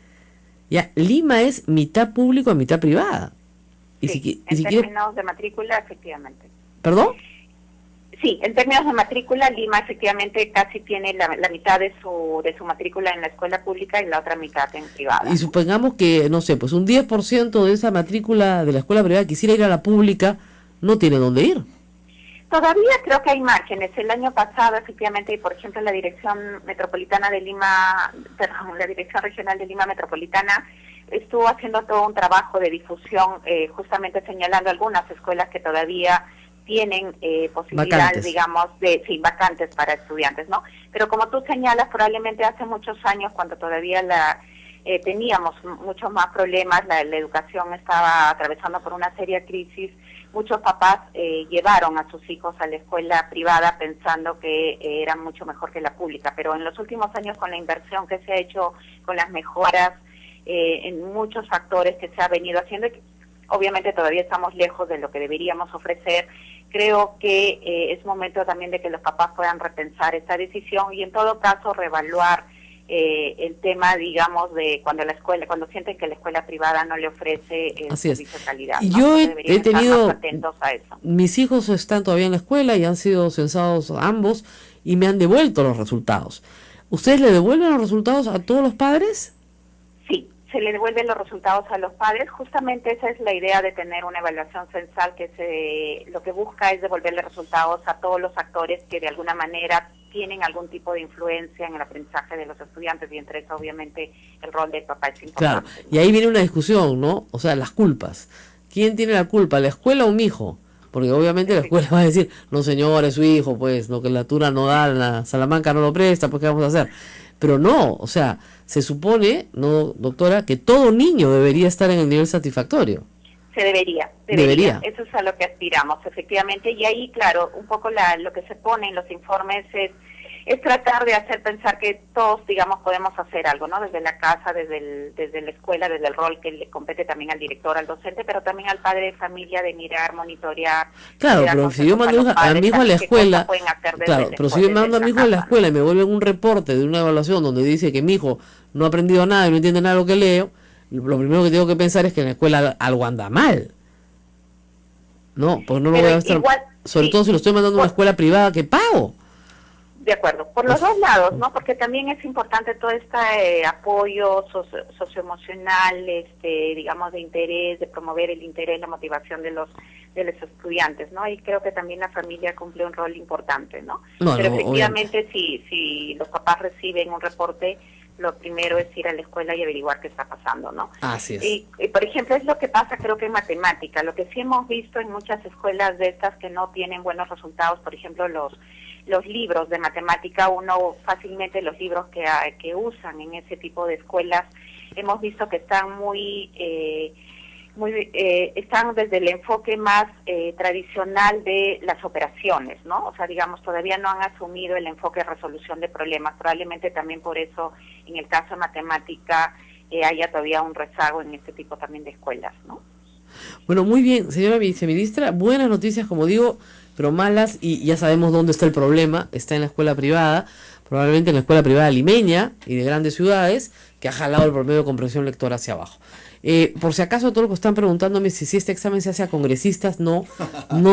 Ya, Lima es mitad público a mitad privada. Sí, en términos de matrícula, efectivamente. ¿Perdón? Sí, en términos de matrícula, Lima efectivamente casi tiene la mitad de su matrícula en la escuela pública y la otra mitad en privada. Y supongamos que, no sé, pues un 10% de esa matrícula de la escuela privada quisiera ir a la pública, no tiene dónde ir. Todavía creo que hay márgenes. El año pasado, efectivamente, y por ejemplo, la Dirección Metropolitana de Lima, la Dirección Regional de Lima Metropolitana estuvo haciendo todo un trabajo de difusión, justamente señalando algunas escuelas que todavía tienen posibilidades, digamos, vacantes para estudiantes, ¿no? Pero como tú señalas, probablemente hace muchos años, cuando todavía teníamos muchos más problemas, la educación estaba atravesando por una seria crisis, muchos papás llevaron a sus hijos a la escuela privada pensando que era mucho mejor que la pública, pero en los últimos años, con la inversión que se ha hecho, con las mejoras en muchos factores que se ha venido haciendo, obviamente todavía estamos lejos de lo que deberíamos ofrecer. Creo que es momento también de que los papás puedan repensar esta decisión y en todo caso reevaluar el tema, digamos, de cuando sienten que la escuela privada no le ofrece el servicio de calidad, ¿no? Yo he tenido, atentos a eso. Mis hijos están todavía en la escuela y han sido censados ambos, y me han devuelto los resultados. ¿Ustedes le devuelven los resultados a todos los padres? Sí, se le devuelven los resultados a los padres. Justamente esa es la idea de tener una evaluación censal lo que busca es devolverle resultados a todos los actores que de alguna manera tienen algún tipo de influencia en el aprendizaje de los estudiantes, y entre eso obviamente el rol del papá es importante. Claro, y ahí viene una discusión, ¿no? O sea, las culpas. ¿Quién tiene la culpa, la escuela o mi hijo? Porque obviamente la escuela va a decir, no señor, es su hijo, pues, lo que la altura no da, la Salamanca no lo presta, pues, ¿qué vamos a hacer? Pero no, o sea, se supone, ¿no, doctora, que todo niño debería estar en el nivel satisfactorio? Se debería. Eso es a lo que aspiramos, efectivamente. Y ahí, claro, un poco lo que se pone en los informes es tratar de hacer pensar que todos, digamos, podemos hacer algo, ¿no? Desde la casa, desde la escuela, desde el rol que le compete también al director, al docente, pero también al padre de familia, de mirar, monitorear. Claro, pero si yo mando a mi hijo a la escuela, claro, pero si yo mando a mi hijo a la escuela y me vuelven un reporte de una evaluación donde dice que mi hijo no ha aprendido nada y no entiende nada de lo que leo, lo primero que tengo que pensar es que en la escuela algo anda mal. No, pues no lo voy a estar, igual, sobre todo si lo estoy mandando a una escuela privada que pago. De acuerdo, por los dos lados, ¿no? Porque también es importante todo este apoyo socioemocional, digamos, de interés, de promover el interés, la motivación de los estudiantes, ¿no? Y creo que también la familia cumple un rol importante, ¿no? Pero efectivamente, si los papás reciben un reporte, lo primero es ir a la escuela y averiguar qué está pasando, ¿no? Así es. Y, por ejemplo, es lo que pasa, creo que en matemática. Lo que sí hemos visto en muchas escuelas de estas que no tienen buenos resultados, por ejemplo, los libros de matemática, uno fácilmente los libros que usan en ese tipo de escuelas, hemos visto que están están desde el enfoque más tradicional de las operaciones, ¿no? O sea, digamos, todavía no han asumido el enfoque de resolución de problemas. Probablemente también por eso, en el caso de matemática, haya todavía un rezago en este tipo también de escuelas, ¿no? Bueno, muy bien, señora viceministra, buenas noticias, como digo, pero malas, y ya sabemos dónde está el problema. Está en la escuela privada, probablemente en la escuela privada limeña y de grandes ciudades, que ha jalado el promedio de comprensión lectora hacia abajo. Por si acaso, todo lo que están preguntándome si este examen se hace a congresistas, no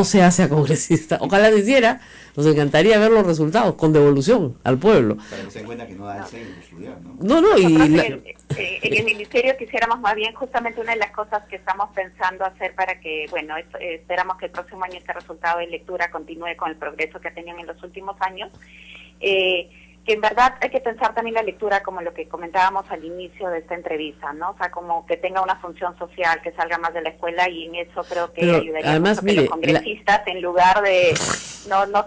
se hace a congresistas. Ojalá se hiciera, nos encantaría ver los resultados con devolución al pueblo. Para que se den cuenta que no da el censo estudiar, ¿no? En el ministerio quisiéramos más bien, justamente una de las cosas que estamos pensando hacer para que, bueno, esperamos que el próximo año este resultado de lectura continúe con el progreso que tenían en los últimos años, que en verdad hay que pensar también la lectura como lo que comentábamos al inicio de esta entrevista, ¿no? O sea, como que tenga una función social, que salga más de la escuela, y en eso creo que ayudaría además, mucho que los congresistas, en lugar de,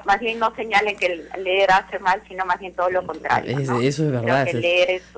más bien no señalen que leer hace mal, sino más bien todo lo contrario, ¿no? Eso es verdad.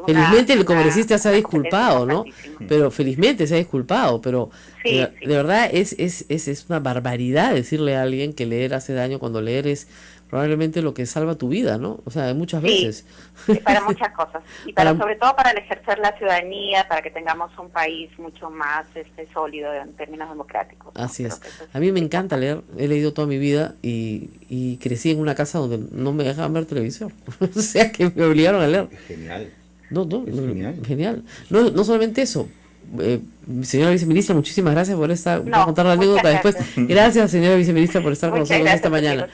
Felizmente el congresista se ha disculpado, ¿no? Pero felizmente se ha disculpado, pero de verdad es una barbaridad decirle a alguien que leer hace daño cuando leer es probablemente lo que salva tu vida, ¿no? O sea, muchas veces. Sí, para muchas cosas. Y sobre todo para ejercer la ciudadanía, para que tengamos un país mucho más sólido en términos democráticos, ¿no? Así es. A mí me encanta leer, he leído toda mi vida y crecí en una casa donde no me dejaban ver televisión. O sea, que me obligaron a leer. Genial. Genial. No solamente eso. Señora viceministra, muchísimas gracias por contar la anécdota después. Gracias, señora viceministra, por estar con nosotros esta mañana.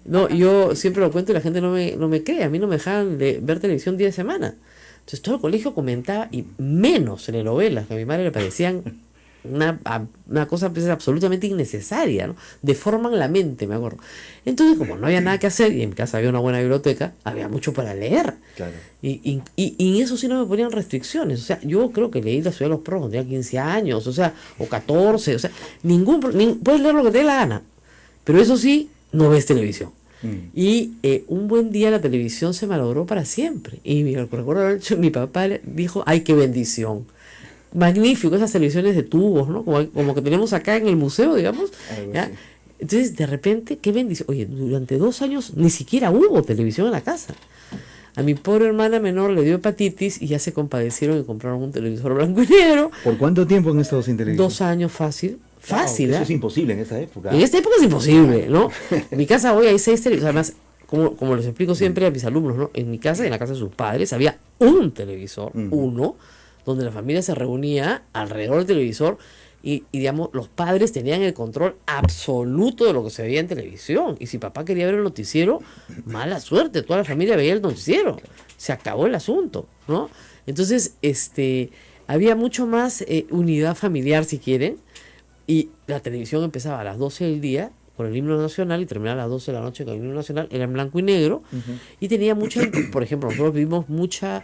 Yo siempre lo cuento y la gente no me cree. A mí no me dejaban ver televisión día de semana. Entonces todo el colegio comentaba, y menos telenovelas, que a mi madre le parecían una cosa pues, absolutamente innecesaria, ¿no? Deforman la mente, me acuerdo. Entonces, como no había nada que hacer, y en mi casa había una buena biblioteca, había mucho para leer. Claro. Y en eso sí no me ponían restricciones. O sea, yo creo que leí La Ciudad de los Perros cuando tenía 15 años, o sea, o 14, o sea, puedes leer lo que te dé la gana, pero eso sí, no ves televisión. Y un buen día la televisión se malogró para siempre. Y me recuerdo haber dicho, mi papá dijo, ¡ay, qué bendición! Magnífico, esas televisiones de tubos, ¿no? Como que tenemos acá en el museo, digamos. ¿Ya? Entonces, de repente, qué bendición. Oye, durante 2 años ni siquiera hubo televisión en la casa. A mi pobre hermana menor le dio hepatitis y ya se compadecieron y compraron un televisor blanco y negro. ¿Por cuánto tiempo han estado sin televisión? 2 años fácil. Fácil, eso es imposible en esa época. En esta época es imposible, ¿no? En mi casa hoy hay 6 televisores. Además, como les explico siempre a mis alumnos, ¿no? En mi casa y en la casa de sus padres había un televisor, uno, donde la familia se reunía alrededor del televisor, digamos, los padres tenían el control absoluto de lo que se veía en televisión. Y si papá quería ver el noticiero, mala suerte, toda la familia veía el noticiero. Se acabó el asunto, ¿no? Entonces, había mucho más unidad familiar, si quieren, y la televisión empezaba a las 12 del día con el himno nacional y terminaba a las 12 de la noche con el himno nacional, era en blanco y negro, y tenía mucha, por ejemplo, nosotros vimos mucho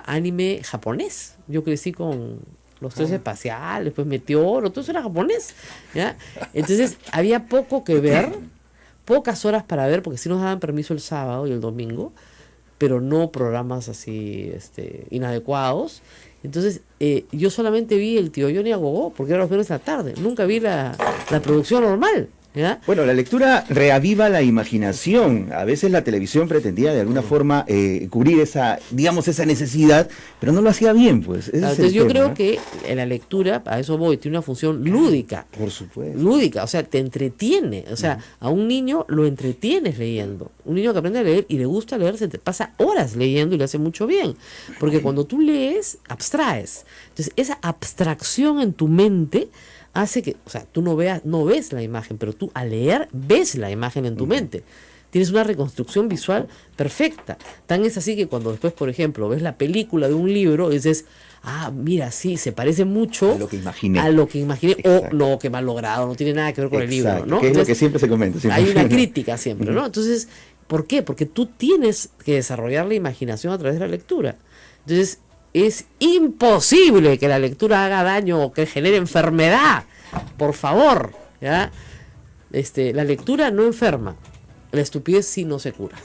anime japonés. Yo crecí con los Tres Espaciales, después Meteoro, todo eso era japonés, ¿ya? Entonces había poco que ver, pocas horas para ver, porque sí nos daban permiso el sábado y el domingo, pero no programas así inadecuados. Entonces yo solamente vi el Tío Johnny a Gogó, porque era los viernes de la tarde, nunca vi la producción normal, ¿ya? Bueno, la lectura reaviva la imaginación. A veces la televisión pretendía de alguna forma cubrir esa necesidad, pero no lo hacía bien, pues. Ese es Entonces el yo tema, creo ¿no? que a la lectura, a eso voy, tiene una función lúdica. Por supuesto. Lúdica, o sea, te entretiene. O sea, a un niño lo entretienes leyendo. Un niño que aprende a leer y le gusta leer, se te pasa horas leyendo y le hace mucho bien. Porque cuando tú lees, abstraes. Entonces, esa abstracción en tu mente hace que, o sea, tú no ves la imagen, pero tú al leer ves la imagen en tu mente. Tienes una reconstrucción visual perfecta. Tan es así que cuando después, por ejemplo, ves la película de un libro, dices, mira, sí, se parece mucho A lo que imaginé. O no, que mal logrado, no tiene nada que ver con el libro, ¿no? Que es lo Entonces, que siempre se comenta. hay una crítica siempre, ¿no? Entonces, ¿por qué? Porque tú tienes que desarrollar la imaginación a través de la lectura. Entonces, es imposible que la lectura haga daño o que genere enfermedad. Por favor, ¿ya? La lectura no enferma. La estupidez sí no se cura.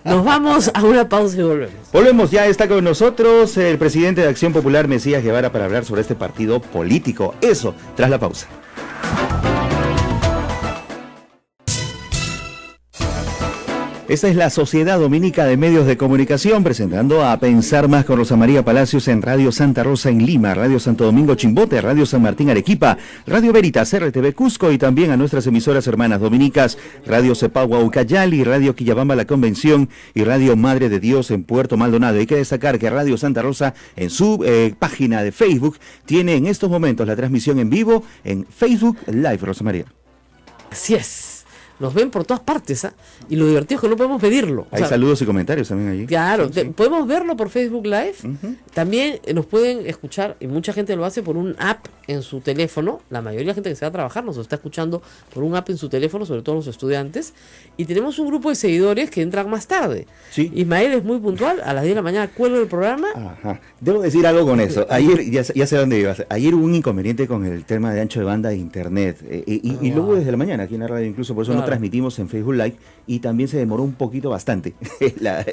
Nos vamos a una pausa y volvemos. Volvemos, ya está con nosotros el presidente de Acción Popular, Mesías Guevara, para hablar sobre este partido político. Eso, tras la pausa. Esta es la Sociedad Dominica de Medios de Comunicación, presentando a Pensar Más con Rosa María Palacios en Radio Santa Rosa en Lima, Radio Santo Domingo Chimbote, Radio San Martín Arequipa, Radio Veritas RTV Cusco y también a nuestras emisoras hermanas dominicas, Radio Cepagua Ucayali, Radio Quillabamba La Convención y Radio Madre de Dios en Puerto Maldonado. Hay que destacar que Radio Santa Rosa en su página de Facebook tiene en estos momentos la transmisión en vivo en Facebook Live, Rosa María. Así es. Nos ven por todas partes, ¿ah? Y lo divertido es que no podemos pedirlo. Hay saludos y comentarios también allí. Claro, podemos verlo por Facebook Live. También nos pueden escuchar, y mucha gente lo hace por un app en su teléfono. La mayoría de la gente que se va a trabajar nos está escuchando por un app en su teléfono, sobre todo los estudiantes. Y tenemos un grupo de seguidores que entran más tarde. Sí. Ismael es muy puntual, a las 10 de la mañana cuelga el programa. Ajá. Debo decir algo con eso. Ayer, ya sé dónde ibas. Ayer hubo un inconveniente con el tema de ancho de banda de internet. Y luego desde la mañana aquí en la radio, incluso por eso no transmitimos en Facebook Live, y también se demoró un poquito bastante. La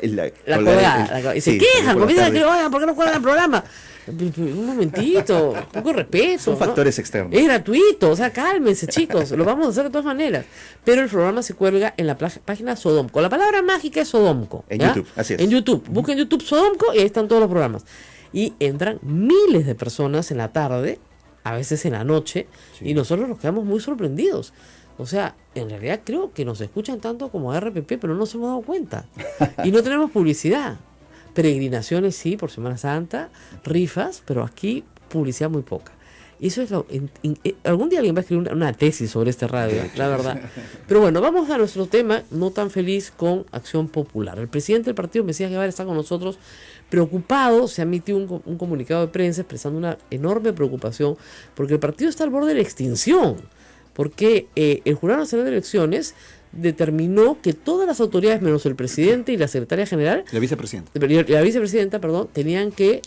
colgada. Y se quejan, ¿por qué no cuelgan el programa? Un momentito, un poco de respeto. Son factores externos. Es gratuito, o sea, cálmense, chicos, lo vamos a hacer de todas maneras. Pero el programa se cuelga en la página Sodomco. La palabra mágica es Sodomco. En ¿ya? YouTube, así es. En YouTube, busquen YouTube Sodomco y ahí están todos los programas. Y entran miles de personas en la tarde, a veces en la noche, y nosotros nos quedamos muy sorprendidos. O sea, en realidad creo que nos escuchan tanto como a RPP, pero no nos hemos dado cuenta. Y no tenemos publicidad. Peregrinaciones sí, por Semana Santa, rifas, pero aquí publicidad muy poca. Y eso es algún día alguien va a escribir una tesis sobre este radio, la verdad. Pero bueno, vamos a nuestro tema no tan feliz con Acción Popular. El presidente del partido, Mesías Guevara, está con nosotros preocupado. Se ha emitido un comunicado de prensa expresando una enorme preocupación porque el partido está al borde de la extinción. Porque el Jurado Nacional de Elecciones determinó que todas las autoridades, menos el presidente y la secretaria general, la vicepresidenta, tenían que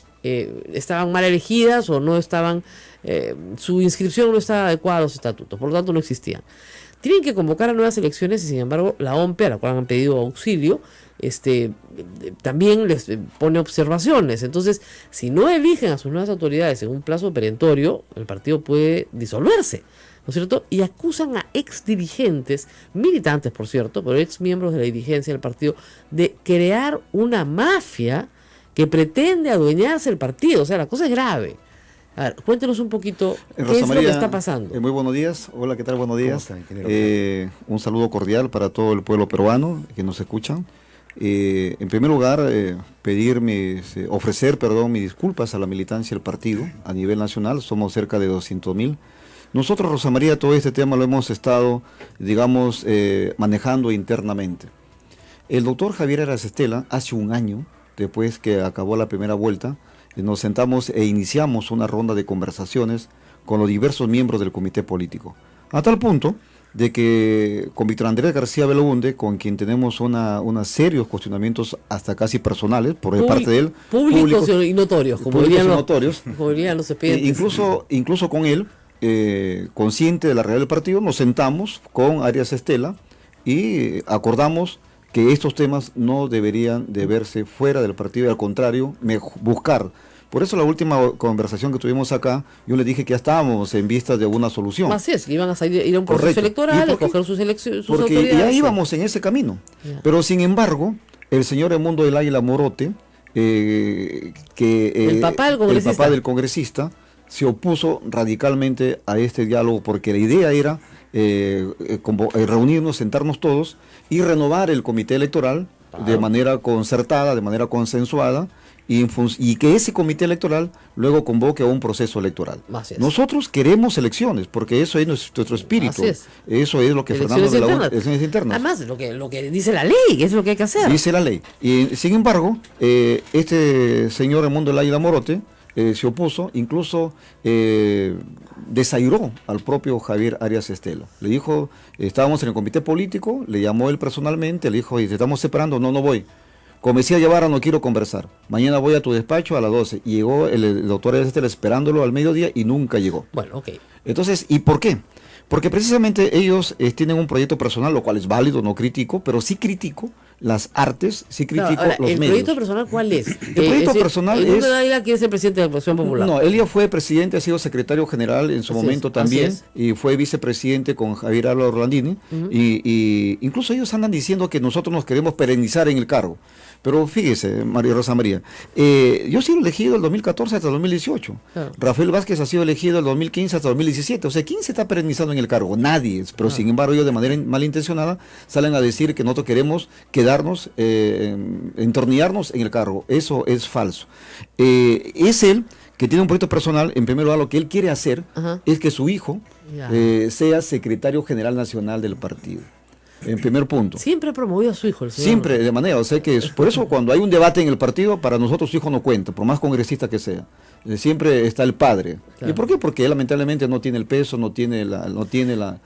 estaban mal elegidas o no estaban, su inscripción no estaba adecuada a los estatutos, por lo tanto no existían. Tienen que convocar a nuevas elecciones y sin embargo la OMPE, a la cual han pedido auxilio, también les pone observaciones. Entonces, si no eligen a sus nuevas autoridades en un plazo perentorio, el partido puede disolverse, ¿no es cierto? Y acusan a ex dirigentes, militantes por cierto, pero ex miembros de la dirigencia del partido, de crear una mafia que pretende adueñarse del partido. O sea, la cosa es grave. A ver, cuéntenos un poquito qué es lo que está pasando. Muy buenos días. Hola, ¿qué tal? Buenos días. Un saludo cordial para todo el pueblo peruano que nos escuchan. En primer lugar, ofrecer mis disculpas a la militancia del partido a nivel nacional. Somos cerca de 200.000 Nosotros, Rosa María, todo este tema lo hemos estado, digamos, manejando internamente. El doctor Javier Arias Estela, hace un año, después que acabó la primera vuelta, nos sentamos e iniciamos una ronda de conversaciones con los diversos miembros del comité político. A tal punto de que con Víctor Andrés García Belaunde, con quien tenemos unos serios cuestionamientos hasta casi personales por parte de él. Públicos y notorios, como dirían los expedientes. Incluso con él, consciente de la realidad del partido, nos sentamos con Arias Estela y acordamos que estos temas no deberían de verse fuera del partido y al contrario, buscar. Por eso la última conversación que tuvimos acá, yo le dije que ya estábamos en vistas de una solución. Así es, que iban a ir a un proceso electoral, escoger sus elecciones, sus porque autoridades. Ya íbamos en ese camino. Yeah. Pero sin embargo, el señor Edmundo del Águila Morote, el papá del congresista, se opuso radicalmente a este diálogo porque la idea era reunirnos, sentarnos todos y renovar el comité electoral de manera concertada, de manera consensuada, y que ese comité electoral luego convoque a un proceso electoral. Nosotros queremos elecciones, porque eso es nuestro espíritu. Eso es lo que elecciones Fernando de la elecciones internas. Además, lo que dice la ley, es lo que hay que hacer. Dice la ley. Y sin embargo, este señor Edmundo del Águila Morote se opuso, incluso desairó al propio Javier Arias Estela. Le dijo, estábamos en el comité político, le llamó él personalmente, le dijo, te estamos separando, no voy. Comencé a llevar, no quiero conversar. Mañana voy a tu despacho a las 12. Y llegó el doctor Arias Estela esperándolo al mediodía y nunca llegó. Bueno, ok. Entonces, ¿y por qué? Porque precisamente ellos tienen un proyecto personal, lo cual es válido, no critico, pero sí critico las artes, sí critico los medios. ¿El proyecto personal cuál es? El proyecto personal es... ¿El quién es el presidente de la Acción Popular? No, él ya fue presidente, ha sido secretario general en su momento también, y fue vicepresidente con Javier Álvaro Orlandini, y incluso ellos andan diciendo que nosotros nos queremos perennizar en el cargo. Pero fíjese, María Rosa María, yo he sido elegido del 2014 hasta el 2018. Rafael Vázquez ha sido elegido del 2015 hasta el 2017. O sea, ¿quién se está perennizando en el cargo? Nadie. Pero sin embargo, ellos de manera malintencionada salen a decir que nosotros queremos quedarnos, entornillarnos en el cargo. Eso es falso. Es él que tiene un proyecto personal. En primer lugar, lo que él quiere hacer es que su hijo sea secretario general nacional del partido. En primer punto. Siempre ha promovido a su hijo, el señor. Siempre, de manera, o sea que por eso cuando hay un debate en el partido, para nosotros su hijo no cuenta, por más congresista que sea. Siempre está el padre. Claro. ¿Y por qué? Porque él lamentablemente no tiene el peso, no tiene la...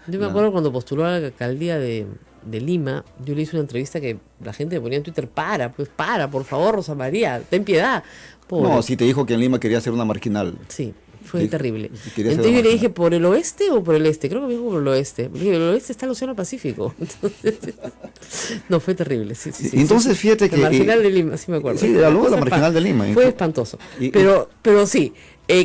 Yo me acuerdo cuando postuló a la alcaldía de Lima, yo le hice una entrevista que la gente me ponía en Twitter, por favor, Rosa María, ten piedad. Pobre. No, sí te dijo que en Lima quería hacer una marginal. Sí. Fue terrible. Entonces yo le dije, ¿por el oeste o por el este? Creo que me dijo por el oeste. Porque el oeste está el Océano Pacífico. Entonces, no, fue terrible. Sí, entonces, fíjate que... La marginal de Lima, sí me acuerdo. Sí, habló de la marginal de Lima. Fue espantoso. Pero sí,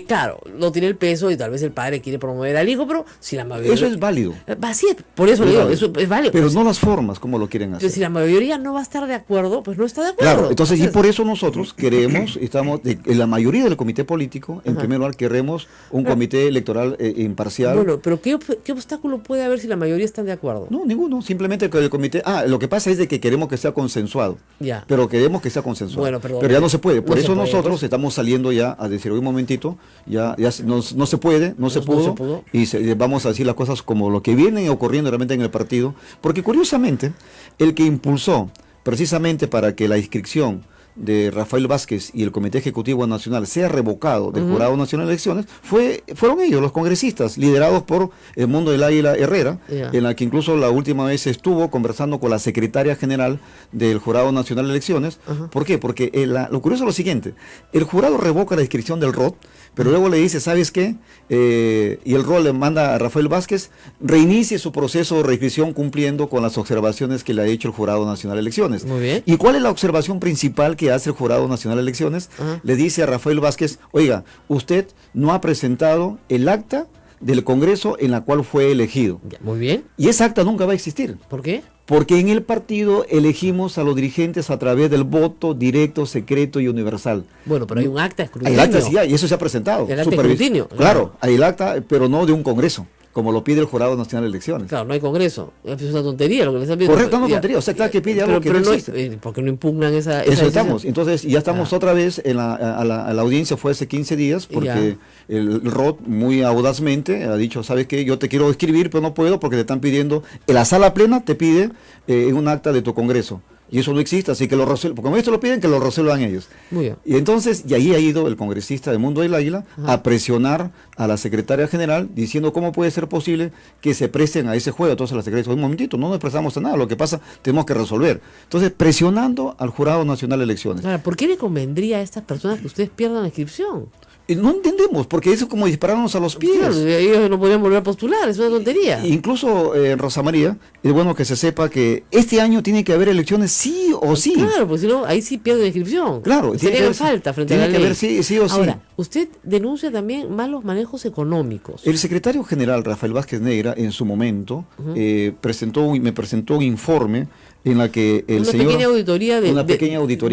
claro, no tiene el peso y tal vez el padre quiere promover al hijo, pero si la mayoría... Eso es válido. Así es, por eso le digo, eso es válido. Pero no las formas como lo quieren hacer. Pero si la mayoría no va a estar de acuerdo, pues no está de acuerdo. Claro, entonces y por eso nosotros queremos, en la mayoría del comité político, en primer lugar queremos un comité electoral imparcial. Bueno, pero ¿qué obstáculo puede haber si la mayoría están de acuerdo? No, ninguno, simplemente que el comité... lo que pasa es de que queremos que sea consensuado. Ya. Pero queremos que sea consensuado. Bueno, pero ya no se puede. Por eso nosotros estamos saliendo ya a decir, un momentito, ya no se puede, no se pudo, y vamos a decir las cosas como lo que viene ocurriendo realmente en el partido, porque curiosamente, el que impulsó precisamente para que la inscripción de Rafael Vázquez y el Comité Ejecutivo Nacional sea revocado del Jurado Nacional de Elecciones, fueron ellos, los congresistas, liderados por Edmundo del Águila Herrera, en la que incluso la última vez estuvo conversando con la secretaria general del Jurado Nacional de Elecciones. ¿Por qué? Porque lo curioso es lo siguiente, el jurado revoca la inscripción del ROT, pero luego le dice, ¿sabes qué? Y el ROT le manda a Rafael Vázquez, reinicie su proceso de reinscripción cumpliendo con las observaciones que le ha hecho el Jurado Nacional de Elecciones. Muy bien. ¿Y cuál es la observación principal que hace el Jurado Nacional de Elecciones? Le dice a Rafael Vázquez, oiga, usted no ha presentado el acta del Congreso en la cual fue elegido. Muy bien. Y esa acta nunca va a existir. ¿Por qué? Porque en el partido elegimos a los dirigentes a través del voto directo, secreto y universal. Bueno, pero hay un acta de escrutinio. Hay acta, sí, y eso se ha presentado. El acta de escrutinio. Claro, hay el acta, pero no de un congreso. como lo pide el Jurado Nacional de Elecciones. Claro, no hay Congreso. Es una tontería lo que le están pidiendo. Correcto, no tontería. O sea, claro que pide algo que no existe. ¿Por qué no impugnan esa Eso decisión? estamos. Entonces, ya estamos otra vez a la audiencia, fue hace 15 días, porque el ROT muy audazmente ha dicho, ¿sabes qué? Yo te quiero escribir, pero no puedo porque te están pidiendo, en la sala plena te pide un acta de tu Congreso. Y eso no existe, así que lo resuelvan, porque como esto lo piden, que lo resuelvan ellos. Muy bien. Y entonces, y ahí ha ido el congresista de Mundo del Águila a presionar a la secretaria general, diciendo cómo puede ser posible que se presten a ese juego. Entonces la secretaria dijo, un momentito, no nos prestamos a nada, lo que pasa, tenemos que resolver. Entonces, presionando al Jurado Nacional de Elecciones. Claro, ¿por qué le convendría a estas personas que ustedes pierdan la inscripción? Y no entendemos, porque eso es como dispararnos a los pies. Claro, ellos no podrían volver a postular, es una tontería. Incluso, Rosa María, es bueno que se sepa que este año tiene que haber elecciones sí o sí. Claro, porque si no, ahí sí pierde la inscripción. Claro, sería falta frente a la ley. Tiene que haber sí o sí. Ahora, usted denuncia también malos manejos económicos. El secretario general, Rafael Vázquez Negra, en su momento, me presentó un informe en la que el una señor... pequeña auditoría de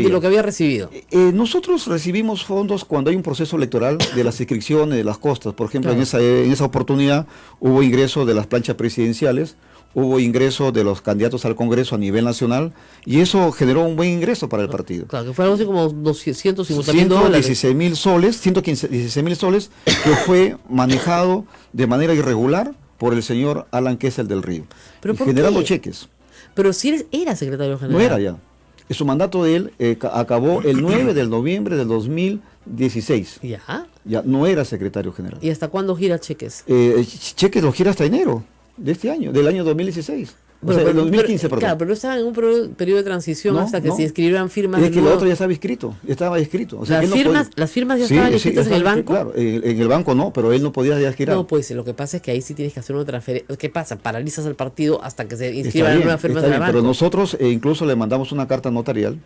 lo que había recibido. Nosotros recibimos fondos cuando hay un proceso electoral de las inscripciones, de las costas. Por ejemplo, claro, en esa oportunidad hubo ingreso de las planchas presidenciales, hubo ingreso de los candidatos al Congreso a nivel nacional, y eso generó un buen ingreso para el partido. Claro, que fue algo así como $150,000. 116,000 soles, que fue manejado de manera irregular por el señor Alan Kessel del Río, generando cheques. Pero si él era secretario general. No era ya. Su mandato de él acabó el 9 de noviembre del 2016. ¿Ya? Ya no era secretario general. ¿Y hasta cuándo gira cheques? Cheques los gira hasta enero de este año, del año 2016. Bueno, o sea, el 2015, perdón. Claro, pero no estaba en un periodo de transición hasta que se inscribieran firmas. Es que lo otro ya estaba escrito, O sea, las firmas ya estaban escritas en el banco. Claro, en el banco no, pero él no podía ya girar. No, pues lo que pasa es que ahí sí tienes que hacer una transferencia. ¿Qué pasa? Paralizas al partido hasta que se inscriban nuevas firmas en el banco. Pero nosotros incluso le mandamos una carta notarial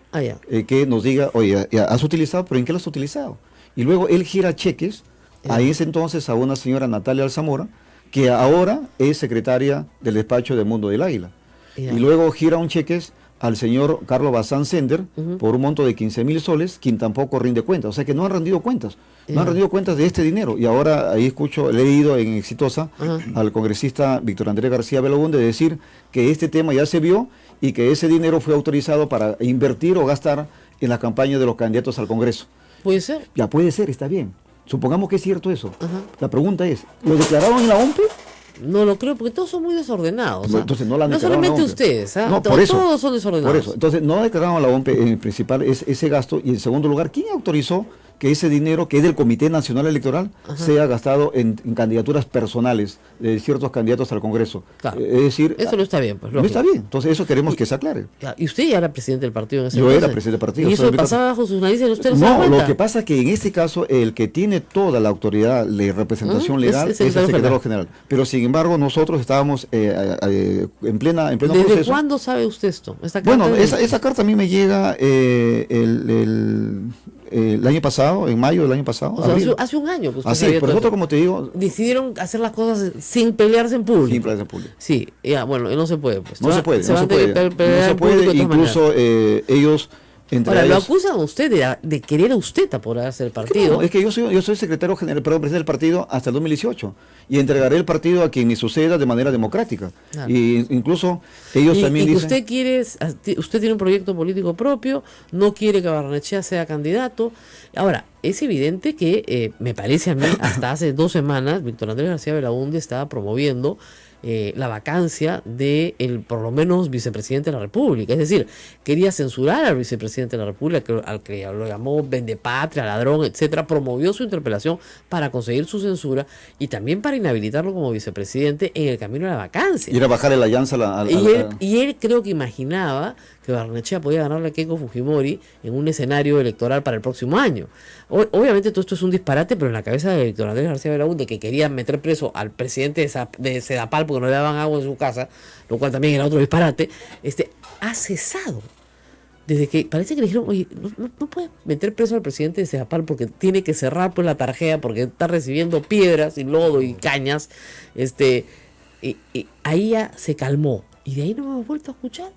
que nos diga, oye, has utilizado, pero ¿en qué lo has utilizado? Y luego él gira cheques a ese entonces a una señora Natalia Alzamora, que ahora es secretaria del despacho de Mundo del Águila. Y luego gira un cheques al señor Carlos Bazán Sender por un monto de 15,000 soles, quien tampoco rinde cuentas. O sea que no han rendido cuentas. No han rendido cuentas de este dinero. Y ahora ahí he leído en Exitosa al congresista Víctor Andrés García Belaúnde decir que este tema ya se vio y que ese dinero fue autorizado para invertir o gastar en la campaña de los candidatos al Congreso. ¿Puede ser? Ya puede ser, está bien. Supongamos que es cierto eso. La pregunta es, ¿lo declararon en la OMPE? No lo creo, porque todos son muy desordenados. Entonces no la han no solamente ustedes, no, por eso, todos son desordenados. Por eso, entonces no declararon a la OMPE en principal ese gasto, y en segundo lugar, ¿quién autorizó que ese dinero que es del Comité Nacional Electoral sea gastado en candidaturas personales de ciertos candidatos al Congreso? Claro. Es decir, eso no está bien, pues. No está bien, entonces eso queremos que se aclare. Claro. ¿Y usted ya era presidente del partido en ese momento? Yo era presidente del partido. ¿Y eso pasaba bajo sus narices y usted no se da cuenta? Lo que pasa es que en este caso el que tiene toda la autoridad de representación legal es el secretario general. Pero sin embargo nosotros estábamos en pleno proceso. ¿Desde cuándo sabe usted esto? Esa carta a mí me llega el año pasado, en mayo del año pasado. O sea, hace un año que usted así, pero nosotros, como te digo, decidieron hacer las cosas sin pelearse en público. Sin pelearse en público. Sí, ya, bueno, no se puede. Pues. No se puede, incluso ellos... Ahora, lo acusan a usted de querer a usted apoderarse del partido. Claro, es que yo soy secretario general, presidente del partido hasta el 2018, y entregaré el partido a quien me suceda de manera democrática. Claro. Y incluso ellos también dicen... Usted tiene un proyecto político propio, no quiere que Barrenechea sea candidato. Ahora, es evidente que, me parece a mí, hasta hace 2 semanas, Víctor Andrés García Belaúnde estaba promoviendo la vacancia de por lo menos vicepresidente de la República. Es decir, quería censurar al vicepresidente de la República, al que lo llamó vendepatria, ladrón, etcétera. Promovió su interpelación para conseguir su censura y también para inhabilitarlo como vicepresidente en el camino a la vacancia. Y era bajar el alianza y él creo que imaginaba que Barrenechea podía ganarle a Keiko Fujimori en un escenario electoral para el próximo año. Obviamente todo esto es un disparate, pero en la cabeza de Víctor Andrés García Belaúnde, que quería meter preso al presidente de Sedapal porque no le daban agua en su casa, lo cual también era otro disparate, ha cesado. Desde que parece que le dijeron, oye, no puedes meter preso al presidente de Sedapal porque tiene que cerrar pues la tarjeta porque está recibiendo piedras y lodo y cañas. Ahí ya se calmó. Y de ahí no me hemos vuelto a escuchar.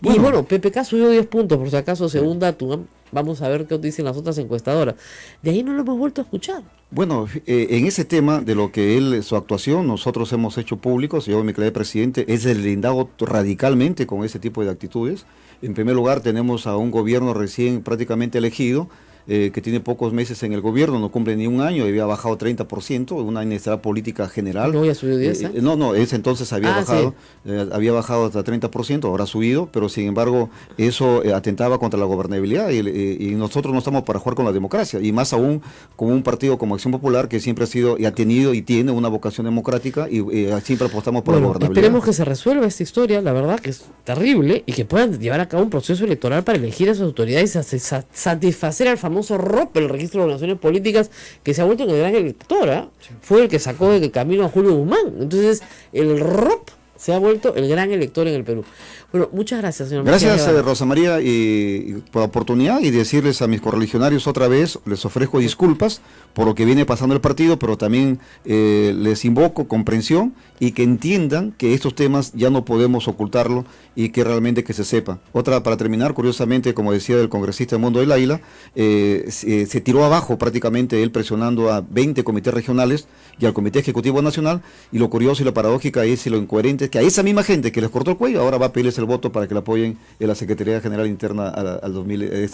Y bueno, PPK subió 10 puntos, por si acaso, según Datum. vamos a ver qué dicen las otras encuestadoras. De ahí no lo hemos vuelto a escuchar. Bueno, en ese tema de lo que él, su actuación, nosotros hemos hecho públicos, yo me quedé presidente, es deslindado radicalmente con ese tipo de actitudes. En primer lugar, tenemos a un gobierno recién prácticamente elegido, que tiene pocos meses en el gobierno, no cumple ni un año, había bajado 30%, una inestabilidad política general. No, ya subió 10, No, ese entonces había bajado, sí. Había bajado hasta 30%, ahora ha subido, pero sin embargo eso atentaba contra la gobernabilidad y nosotros no estamos para jugar con la democracia, y más aún con un partido como Acción Popular que siempre ha sido y ha tenido y tiene una vocación democrática y siempre apostamos por la gobernabilidad. Esperemos que se resuelva esta historia, la verdad que es terrible, y que puedan llevar a cabo un proceso electoral para elegir a sus autoridades y satisfacer al famoso ROP, el Registro de Organizaciones Políticas, que se ha vuelto en el gran elector, ¿eh? Sí. Fue el que sacó del camino a Julio Guzmán. Entonces, el ROP se ha vuelto el gran elector en el Perú. Bueno, muchas gracias, señor. Gracias, Rosa María, y por la oportunidad, y decirles a mis correligionarios otra vez, les ofrezco disculpas por lo que viene pasando el partido, pero también les invoco comprensión y que entiendan que estos temas ya no podemos ocultarlo y que realmente que se sepa. Otra, para terminar, curiosamente, como decía el congresista Mundo del Águila, se tiró abajo prácticamente él presionando a 20 comités regionales y al Comité Ejecutivo Nacional, y lo curioso y lo paradójico es y lo incoherente es que a esa misma gente que les cortó el cuello ahora va a pedirles el voto para que la apoyen en la Secretaría General Interna al 2000.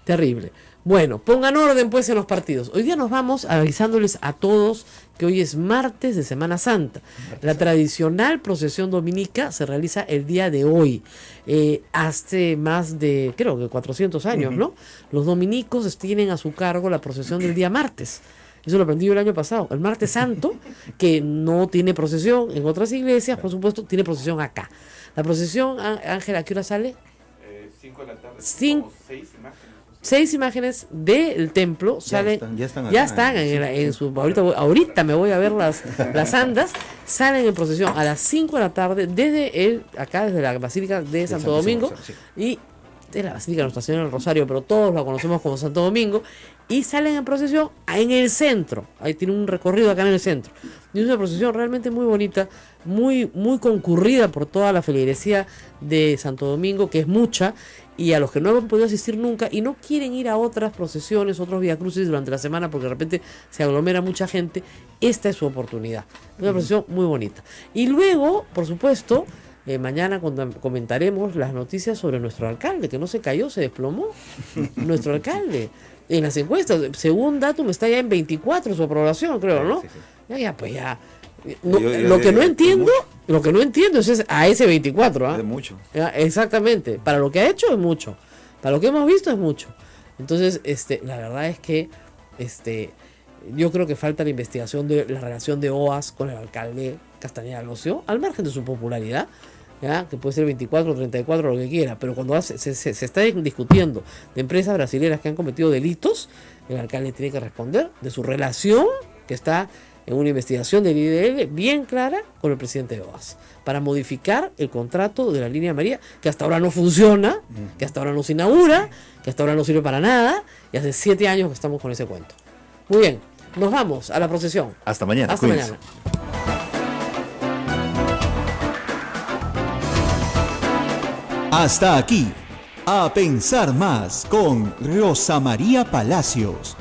Terrible. Bueno, pongan orden pues en los partidos. Hoy día nos vamos avisándoles a todos que hoy es martes de Semana Santa. La tradicional procesión dominica se realiza el día de hoy. Hace más de, creo que 400 años, ¿no? Los dominicos tienen a su cargo la procesión del día martes. Eso lo aprendí yo el año pasado. El martes santo, que no tiene procesión en otras iglesias, por supuesto, tiene procesión acá. La procesión, Ángela, ¿a qué hora sale? 5 de la tarde. 6 imágenes. 6 imágenes del templo salen, ya están en su, ahorita me voy a ver las andas, salen en procesión a las 5 de la tarde desde la Basílica de Santo Domingo, y de la Basílica de Nuestra Señora del Rosario, pero todos la conocemos como Santo Domingo, y salen en procesión en el centro. Ahí tiene un recorrido acá en el centro, y es una procesión realmente muy bonita, muy concurrida por toda la feligresía de Santo Domingo, que es mucha, y a los que no han podido asistir nunca y no quieren ir a otras procesiones, otros viacrucis durante la semana porque de repente se aglomera mucha gente, esta es su oportunidad. Es una procesión muy bonita. Y luego, por supuesto, mañana comentaremos las noticias sobre nuestro alcalde, que no se cayó, se desplomó. Nuestro alcalde, en las encuestas, según Datum, está ya en 24 su aprobación, creo, ¿no? Sí. Ya. No, lo que no entiendo es a ese 24, ¿ah? Es mucho. Exactamente, para lo que ha hecho es mucho, para lo que hemos visto es mucho. Entonces, la verdad es que yo creo que falta la investigación de la relación de OAS con el alcalde Castañeda Locio, al margen de su popularidad, ¿ya? Que puede ser 24, 34, lo que quiera, pero cuando se está discutiendo de empresas brasileñas que han cometido delitos, el alcalde tiene que responder de su relación, que está en una investigación del IDL bien clara con el presidente de OAS, para modificar el contrato de la línea María, que hasta ahora no funciona, que hasta ahora no se inaugura, que hasta ahora no sirve para nada, y hace 7 años que estamos con ese cuento. Muy bien, nos vamos a la procesión. Hasta mañana. Hasta mañana. Hasta aquí, A Pensar Más con Rosa María Palacios.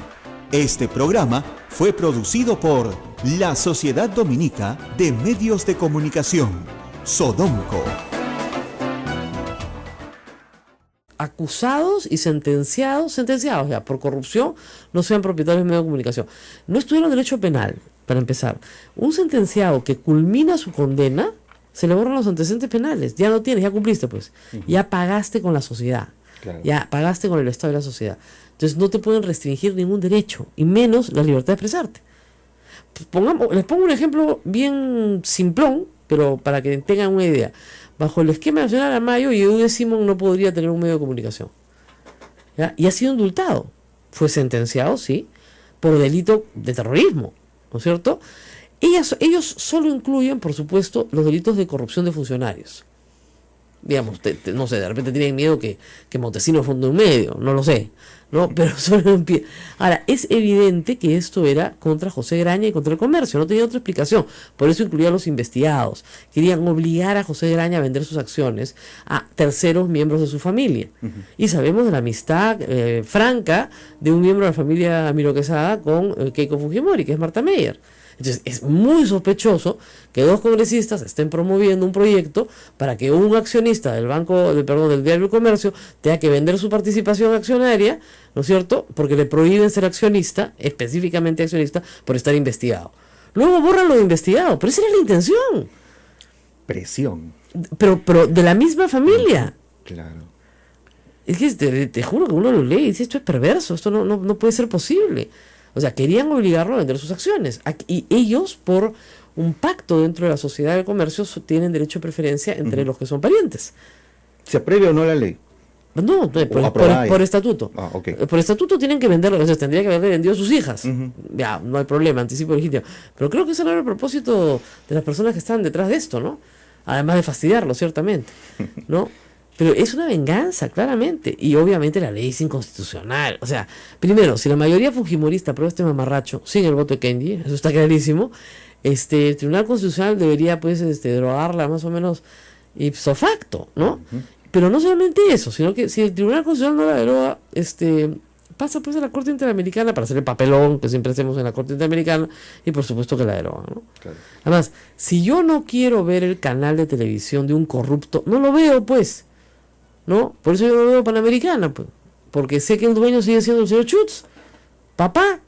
Este programa fue producido por la Sociedad Dominica de Medios de Comunicación, Sodomco. Acusados y sentenciados ya por corrupción, no sean propietarios de medios de comunicación. No estudiaron derecho penal, para empezar. Un sentenciado que culmina su condena, se le borran los antecedentes penales. Ya no tienes, ya cumpliste, pues. Ya pagaste con la sociedad. Claro. Ya pagaste con el Estado y la sociedad. Entonces no te pueden restringir ningún derecho, y menos la libertad de expresarte. Les pongo un ejemplo bien simplón, pero para que tengan una idea. Bajo el esquema nacional Amayo, Yehude Simón no podría tener un medio de comunicación, ¿ya? Y ha sido indultado. Fue sentenciado, sí, por delito de terrorismo, ¿no es cierto? Ellos solo incluyen, por supuesto, los delitos de corrupción de funcionarios. digamos, no sé, de repente tienen miedo que Montesinos funde un medio, no lo sé, ¿no? Pero solo empieza. Ahora, es evidente que esto era contra José Graña y contra el comercio, no tenía otra explicación, por eso incluía a los investigados, querían obligar a José Graña a vender sus acciones a terceros miembros de su familia, y sabemos de la amistad franca de un miembro de la familia Miro Quesada con Keiko Fujimori, que es Martha Meyer. Entonces es muy sospechoso que dos congresistas estén promoviendo un proyecto para que un accionista del del Diario del Comercio tenga que vender su participación accionaria, ¿no es cierto? Porque le prohíben ser accionista, específicamente accionista, por estar investigado. Luego borran lo de investigado, pero esa era la intención. Presión. Pero de la misma familia. Claro. Es que te juro que uno lo lee y dice, esto es perverso, esto no puede ser posible. O sea, querían obligarlo a vender sus acciones. Y ellos, por un pacto dentro de la sociedad de comercio, tienen derecho de preferencia entre los que son parientes. ¿Se apruebe o no la ley? No, por estatuto. Ah, okay. Por estatuto tienen que venderlo, entonces tendría que haberle vendido a sus hijas. Ya, no hay problema, anticipo legítimo. Pero creo que ese no era el propósito de las personas que están detrás de esto, ¿no? Además de fastidiarlo, ciertamente, ¿no? Pero es una venganza, claramente. Y obviamente la ley es inconstitucional. O sea, primero, si la mayoría fujimorista aprueba este mamarracho sin el voto de Kendi, eso está clarísimo, el Tribunal Constitucional debería, pues, derogarla más o menos ipso facto, ¿no? Pero no solamente eso, sino que si el Tribunal Constitucional no la deroga, pasa pues a la Corte Interamericana para hacer el papelón que siempre hacemos en la Corte Interamericana y por supuesto que la derogan, ¿no? Claro. Además, si yo no quiero ver el canal de televisión de un corrupto, no lo veo, pues, ¿no? Por eso yo no veo Panamericana, pues, porque sé que el dueño sigue siendo el señor Schutz, papá.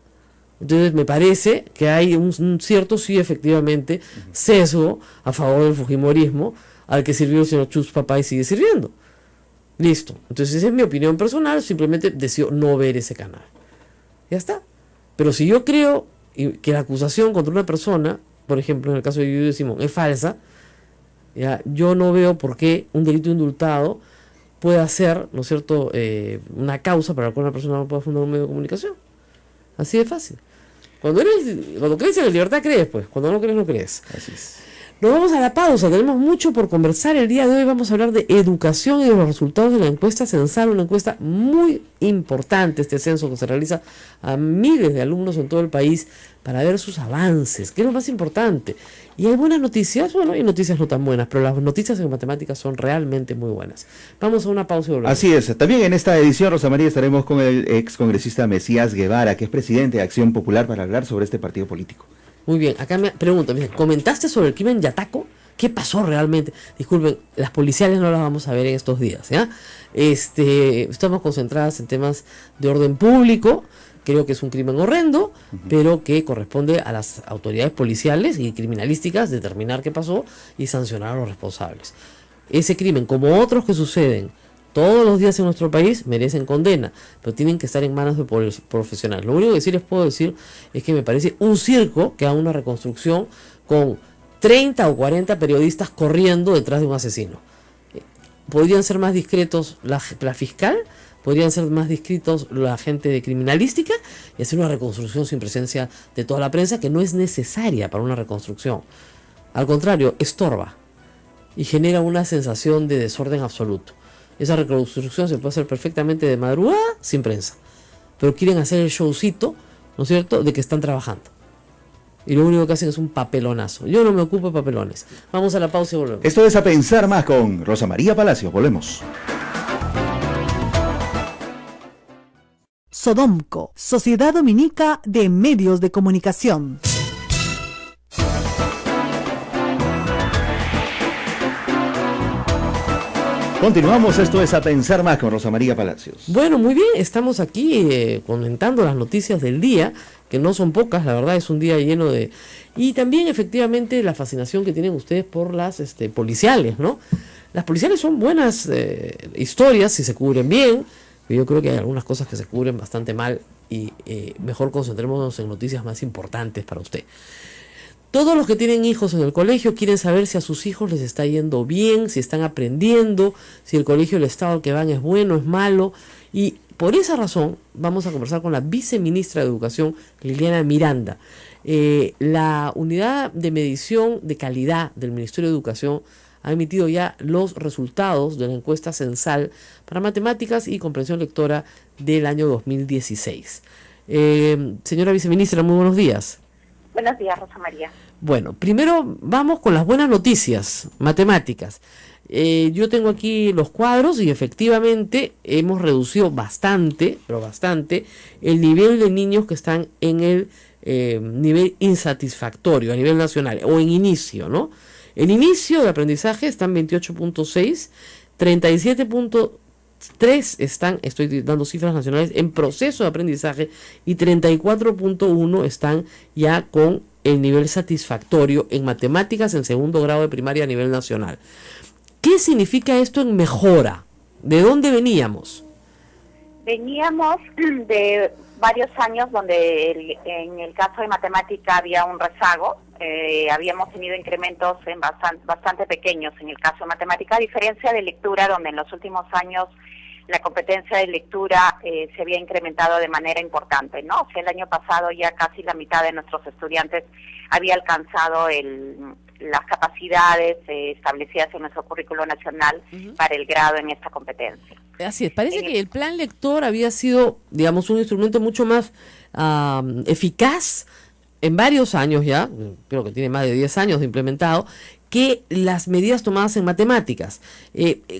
Entonces me parece que hay un cierto, sí, efectivamente, sesgo a favor del fujimorismo al que sirvió el señor Schutz, papá, y sigue sirviendo. Listo. Entonces esa es mi opinión personal, simplemente decido no ver ese canal. Ya está. Pero si yo creo que la acusación contra una persona, por ejemplo en el caso de Yudio Simón, es falsa, ya, yo no veo por qué un delito indultado pueda ser, ¿no es cierto?, una causa para la cual una persona no pueda fundar un medio de comunicación. Así de fácil. Cuando crees en la libertad, crees, pues. Cuando no crees, no crees. Así es. Nos vamos a la pausa, tenemos mucho por conversar el día de hoy. Vamos a hablar de educación y de los resultados de la encuesta censal, una encuesta muy importante, este censo que se realiza a miles de alumnos en todo el país para ver sus avances, que es lo más importante. Y hay buenas noticias, bueno, hay noticias no tan buenas, pero las noticias en matemáticas son realmente muy buenas. Vamos a una pausa y volvemos. Así es, también en esta edición, Rosa María, estaremos con el ex congresista Mesías Guevara, que es presidente de Acción Popular, para hablar sobre este partido político. Muy bien, acá me preguntan, ¿comentaste sobre el crimen Yataco? ¿Qué pasó realmente? Disculpen, las policiales no las vamos a ver en estos días, ¿ya? Estamos concentradas en temas de orden público. Creo que es un crimen horrendo, pero que corresponde a las autoridades policiales y criminalísticas determinar qué pasó y sancionar a los responsables. Ese crimen, como otros que suceden todos los días en nuestro país, merecen condena, pero tienen que estar en manos de profesionales. Lo único que sí les puedo decir es que me parece un circo que haga una reconstrucción con 30 o 40 periodistas corriendo detrás de un asesino. ¿Podrían ser más discretos la fiscal? ¿Podrían ser más discretos la gente de criminalística? Y hacer una reconstrucción sin presencia de toda la prensa, que no es necesaria para una reconstrucción. Al contrario, estorba y genera una sensación de desorden absoluto. Esa reconstrucción se puede hacer perfectamente de madrugada sin prensa, pero quieren hacer el showcito, ¿no es cierto?, de que están trabajando. Y lo único que hacen es un papelonazo. Yo no me ocupo de papelones. Vamos a la pausa y volvemos. Esto es A Pensar Más con Rosa María Palacios. Volvemos. Sodomco, Sociedad Dominica de Medios de Comunicación. Continuamos, esto es A Pensar Más con Rosa María Palacios. Bueno, muy bien, estamos aquí comentando las noticias del día, que no son pocas, la verdad es un día lleno de... Y también efectivamente la fascinación que tienen ustedes por las policiales, ¿no? Las policiales son buenas historias si se cubren bien. Yo creo que hay algunas cosas que se cubren bastante mal y mejor concentrémonos en noticias más importantes para usted. Todos los que tienen hijos en el colegio quieren saber si a sus hijos les está yendo bien, si están aprendiendo, si el colegio, el estado al que van es bueno, es malo. Y por esa razón vamos a conversar con la viceministra de Educación, Liliana Miranda. La unidad de medición de calidad del Ministerio de Educación ha emitido ya los resultados de la encuesta censal para matemáticas y comprensión lectora del año 2016. Señora viceministra, muy buenos días. Buenos días, Rosa María. Bueno, primero vamos con las buenas noticias matemáticas. Yo tengo aquí los cuadros y efectivamente hemos reducido bastante, pero bastante, el nivel de niños que están en el nivel insatisfactorio a nivel nacional o en inicio, ¿no? El inicio de aprendizaje está en 28.6, 37.3 están, estoy dando cifras nacionales, en proceso de aprendizaje y 34.1 están ya con el nivel satisfactorio en matemáticas en segundo grado de primaria a nivel nacional. ¿Qué significa esto en mejora? ¿De dónde veníamos? Veníamos de varios años donde en el caso de matemática había un rezago. Habíamos tenido incrementos bastante pequeños en el caso de matemática, a diferencia de lectura, donde en los últimos años la competencia de lectura se había incrementado de manera importante, ¿no? O sea, el año pasado ya casi la mitad de nuestros estudiantes había alcanzado las capacidades establecidas en nuestro currículo nacional para el grado en esta competencia. Así es, parece que el plan lector había sido, digamos, un instrumento mucho más eficaz en varios años ya, creo que tiene más de 10 años de implementado, que las medidas tomadas en matemáticas.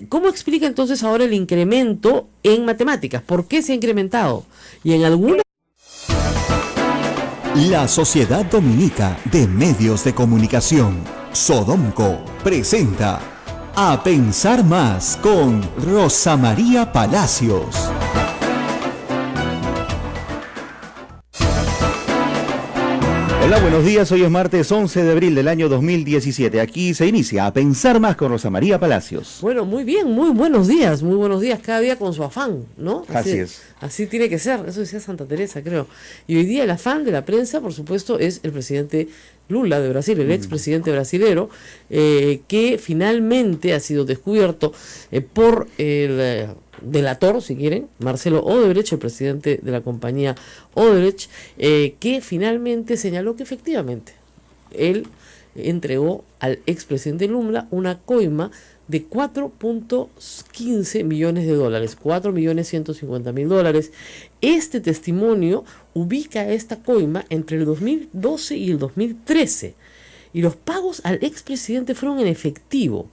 ¿Cómo explica entonces ahora el incremento en matemáticas? ¿Por qué se ha incrementado? Y en alguna... La Sociedad Dominica de Medios de Comunicación, Sodomco, presenta A Pensar Más con Rosa María Palacios. Hola, buenos días. Hoy es martes 11 de abril del año 2017. Aquí se inicia A Pensar Más con Rosa María Palacios. Bueno, muy bien, muy buenos días, cada día con su afán, ¿no? Así es. Así tiene que ser, eso decía Santa Teresa, creo. Y hoy día el afán de la prensa, por supuesto, es el presidente Lula de Brasil, el expresidente brasilero, que finalmente ha sido descubierto por el delator, si quieren, Marcelo Odebrecht, el presidente de la compañía Odebrecht, que finalmente señaló que efectivamente él entregó al expresidente Lula una coima de 4.15 millones de dólares, 4.150.000 dólares. Este testimonio ubica esta coima entre el 2012 y el 2013. Y los pagos al expresidente fueron en efectivo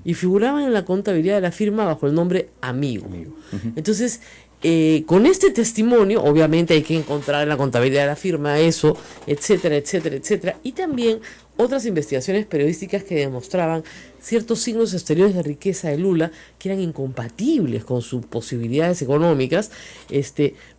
y figuraban en la contabilidad de la firma bajo el nombre Amigo. Entonces, con este testimonio, obviamente hay que encontrar en la contabilidad de la firma eso, etcétera, etcétera, etcétera. Y también otras investigaciones periodísticas que demostraban ciertos signos exteriores de riqueza de Lula que eran incompatibles con sus posibilidades económicas,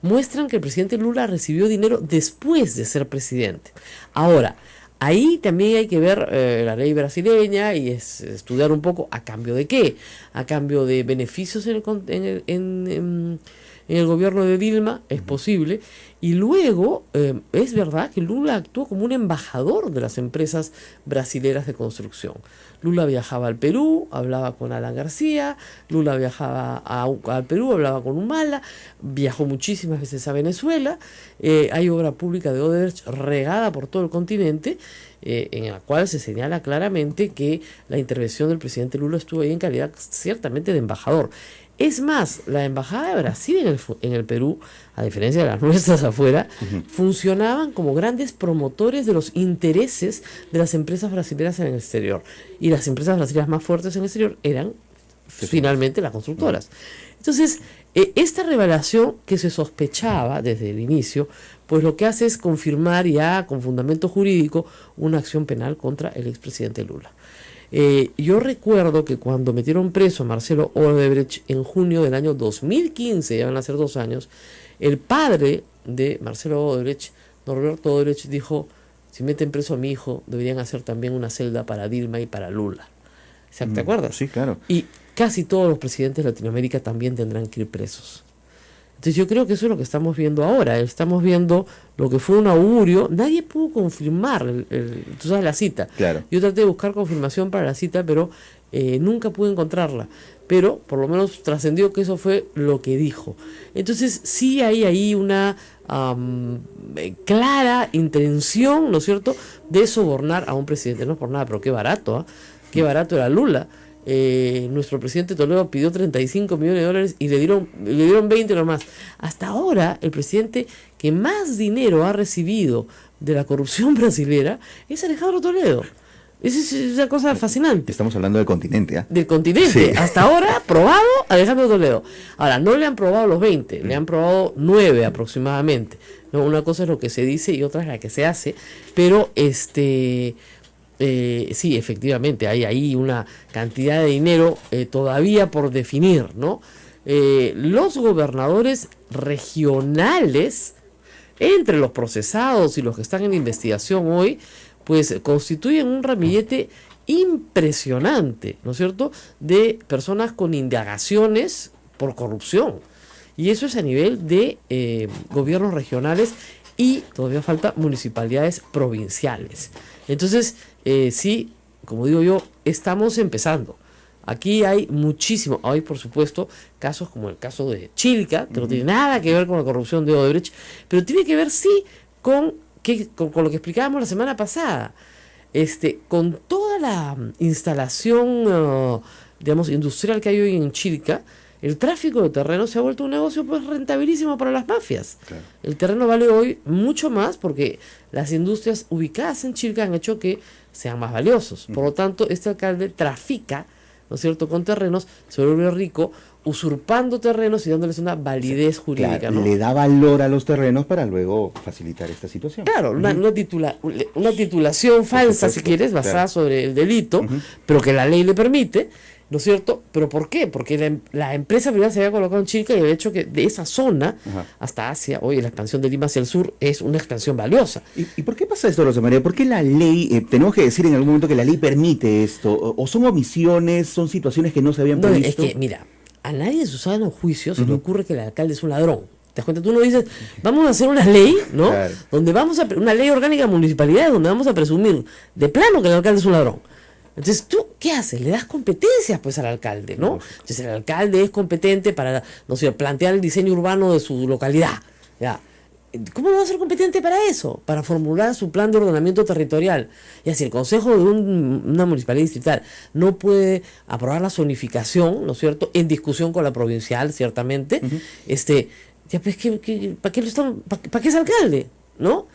muestran que el presidente Lula recibió dinero después de ser presidente. Ahora, ahí también hay que ver la ley brasileña y estudiar un poco a cambio de qué, a cambio de beneficios en el gobierno de Dilma, es posible, y luego es verdad que Lula actuó como un embajador de las empresas brasileras de construcción. Lula viajaba al Perú, hablaba con Alan García, Lula viajaba al Perú, hablaba con Humala, viajó muchísimas veces a Venezuela, hay obra pública de Odebrecht regada por todo el continente, en la cual se señala claramente que la intervención del presidente Lula estuvo ahí en calidad ciertamente de embajador. Es más, la embajada de Brasil en el Perú, a diferencia de las nuestras afuera, funcionaban como grandes promotores de los intereses de las empresas brasileñas en el exterior. Y las empresas brasileñas más fuertes en el exterior eran finalmente las constructoras. Entonces, esta revelación que se sospechaba desde el inicio, pues lo que hace es confirmar ya con fundamento jurídico una acción penal contra el expresidente Lula. Yo recuerdo que cuando metieron preso a Marcelo Odebrecht en junio del año 2015, ya van a ser 2 años, el padre de Marcelo Odebrecht, Norberto Odebrecht, dijo: si meten preso a mi hijo, deberían hacer también una celda para Dilma y para Lula. ¿Te acuerdas? Sí, claro. Y casi todos los presidentes de Latinoamérica también tendrán que ir presos. Entonces yo creo que eso es lo que estamos viendo ahora. Estamos viendo lo que fue un augurio. Nadie pudo confirmar, tú sabes, la cita. Claro. Yo traté de buscar confirmación para la cita, pero nunca pude encontrarla. Pero por lo menos trascendió que eso fue lo que dijo. Entonces sí hay ahí una clara intención, ¿no es cierto?, de sobornar a un presidente. No es por nada, pero qué barato, ¿eh? qué barato era Lula. Nuestro presidente Toledo pidió 35 millones de dólares y le dieron 20 nomás. Hasta ahora, el presidente que más dinero ha recibido de la corrupción brasilera es Alejandro Toledo. Es una cosa fascinante. Estamos hablando del continente, ¿ah? Del continente. Sí. Hasta ahora, probado Alejandro Toledo. Ahora, no le han probado los 20, le han probado 9 aproximadamente. ¿No? Una cosa es lo que se dice y otra es la que se hace. Pero, sí, efectivamente, hay ahí una cantidad de dinero todavía por definir, ¿no? Los gobernadores regionales, entre los procesados y los que están en investigación hoy, pues constituyen un ramillete impresionante, ¿no es cierto?, de personas con indagaciones por corrupción. Y eso es a nivel de gobiernos regionales y todavía falta municipalidades provinciales. Entonces, sí, como digo yo, estamos empezando. Aquí hay muchísimo, hay por supuesto casos como el caso de Chilca, que no tiene nada que ver con la corrupción de Odebrecht, pero tiene que ver sí con lo que explicábamos la semana pasada, con toda la instalación, digamos, industrial que hay hoy en Chilca, el tráfico de terreno se ha vuelto un negocio pues rentabilísimo para las mafias. Claro. El terreno vale hoy mucho más porque las industrias ubicadas en Chilca han hecho que sean más valiosos. Por lo tanto, este alcalde trafica, ¿no es cierto?, con terrenos, se vuelve rico, usurpando terrenos y dándoles una validez jurídica. Claro, ¿no? Le da valor a los terrenos para luego facilitar esta situación. Claro, una titulación falsa, si quieres, basada sobre el delito, pero que la ley le permite, ¿no es cierto? ¿Pero por qué? Porque la empresa privada se había colocado en Chilca y el hecho que de esa zona hasta Asia, hoy la expansión de Lima hacia el sur es una expansión valiosa. ¿Y por qué pasa esto, Rosa María? ¿Por qué la ley, tenemos que decir en algún momento que la ley permite esto? ¿O son omisiones, son situaciones que no se habían previsto? Es que, mira, a nadie en su sano juicio se le ocurre que el alcalde es un ladrón. ¿Te das cuenta? Tú no dices, vamos a hacer una ley, ¿no? Claro. Donde una ley orgánica de municipalidades donde vamos a presumir de plano que el alcalde es un ladrón. Entonces, ¿tú qué haces? Le das competencias pues al alcalde, ¿no? Entonces, el alcalde es competente para, no sé, plantear el diseño urbano de su localidad, ¿ya? ¿Cómo no va a ser competente para eso? Para formular su plan de ordenamiento territorial. Y así el consejo de una municipalidad distrital no puede aprobar la zonificación, ¿no es cierto?, en discusión con la provincial, ciertamente. Ya pues, ¿para qué es alcalde? ¿No?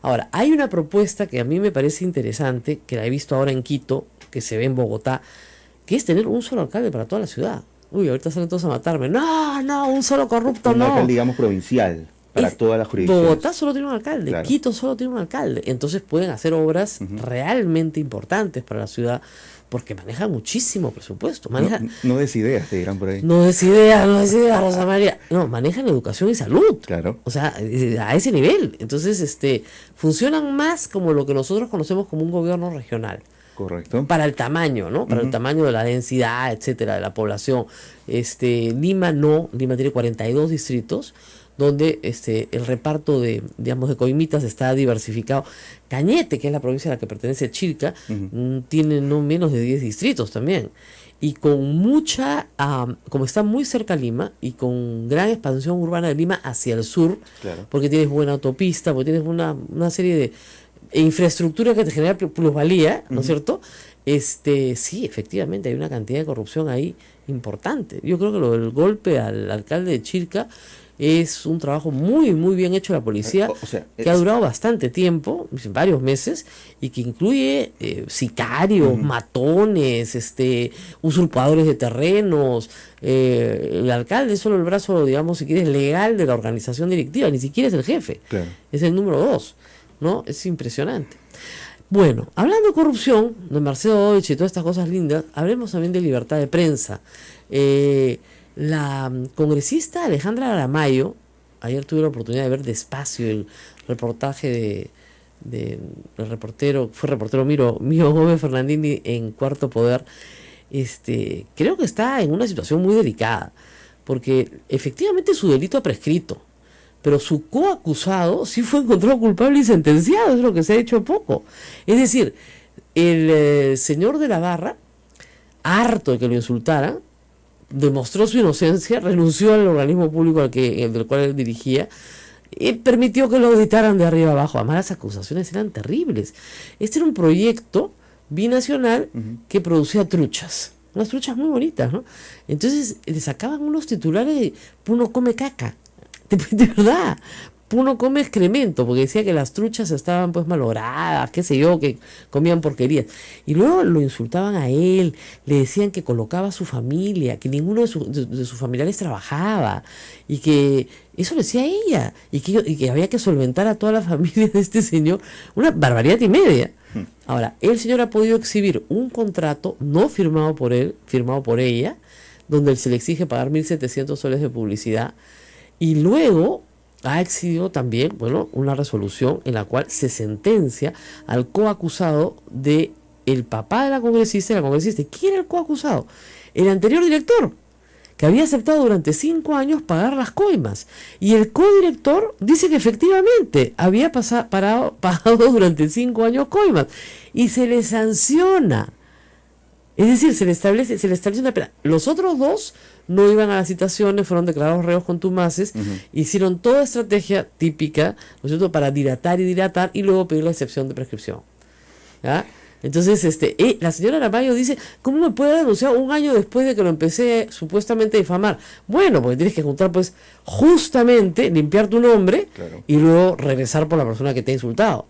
Ahora, hay una propuesta que a mí me parece interesante, que la he visto ahora en Quito, que se ve en Bogotá, que es tener un solo alcalde para toda la ciudad. Uy, ahorita salen todos a matarme. No, un solo corrupto, no. Un alcalde, digamos, provincial. Para todas las jurisdicciones. Bogotá solo tiene un alcalde, claro. Quito solo tiene un alcalde. Entonces pueden hacer obras realmente importantes para la ciudad porque manejan muchísimo presupuesto. No des ideas, te dirán por ahí. No des ideas, Rosa María. No, manejan educación y salud. Claro. O sea, a ese nivel. Entonces, funcionan más como lo que nosotros conocemos como un gobierno regional. Correcto. Para el tamaño, ¿no? Para el tamaño de la densidad, etcétera, de la población. Lima tiene 42 distritos, donde el reparto de coimitas está diversificado. Cañete, que es la provincia a la que pertenece Chilca, tiene no menos de 10 distritos también. Y con mucha, como está muy cerca Lima, y con gran expansión urbana de Lima hacia el sur, claro. Porque tienes buena autopista, porque tienes una serie de infraestructura que te genera plusvalía, ¿no es cierto? Sí, efectivamente, hay una cantidad de corrupción ahí importante. Yo creo que lo del golpe al alcalde de Chilca es un trabajo muy, muy bien hecho de la policía, que ha durado bastante tiempo, varios meses, y que incluye sicarios, matones, usurpadores de terrenos. El alcalde es solo el brazo, digamos, si quieres, legal de la organización directiva, ni siquiera es el jefe, claro. Es el número 2, ¿no? Es impresionante. Bueno, hablando de corrupción, de Marcelo Odebrecht y todas estas cosas lindas, hablemos también de libertad de prensa. La congresista Alejandra Aramayo, ayer tuve la oportunidad de ver despacio el reportaje del reportero Mío Gómez Fernandini en Cuarto Poder. Creo que está en una situación muy delicada, porque efectivamente su delito ha prescrito, pero su coacusado sí fue encontrado culpable y sentenciado, es lo que se ha hecho poco. Es decir, el señor de la Barra, harto de que lo insultaran, demostró su inocencia, renunció al organismo público del cual él dirigía y permitió que lo auditaran de arriba abajo. Además, las acusaciones eran terribles. Este era un proyecto binacional que producía truchas. Unas truchas muy bonitas, ¿no? Entonces le sacaban unos titulares de Puno come caca. De verdad. Puno come excremento, porque decía que las truchas estaban pues malogradas, qué sé yo, que comían porquerías. Y luego lo insultaban a él, le decían que colocaba a su familia, que ninguno de sus familiares trabajaba, y que eso lo decía ella, y que había que solventar a toda la familia de este señor. Una barbaridad y media. Ahora, el señor ha podido exhibir un contrato no firmado por él, firmado por ella, donde se le exige pagar 1.700 soles de publicidad, y luego ha exhibido también, bueno, una resolución en la cual se sentencia al coacusado de el papá de la congresista y la congresista. ¿Quién era el coacusado? El anterior director, que había aceptado durante 5 años pagar las coimas. Y el codirector dice que efectivamente había pagado durante 5 años coimas. Y se le sanciona. Es decir, se le establece una pena. Los otros dos no iban a las citaciones, fueron declarados reos contumaces, hicieron toda estrategia típica, ¿no es cierto?, para dilatar y luego pedir la excepción de prescripción. ¿Ya? Entonces, la señora Aramayo dice, ¿cómo me puede denunciar 1 año después de que lo empecé supuestamente a difamar? Bueno, porque tienes que juntar, pues, justamente, limpiar tu nombre, claro, y luego regresar por la persona que te ha insultado.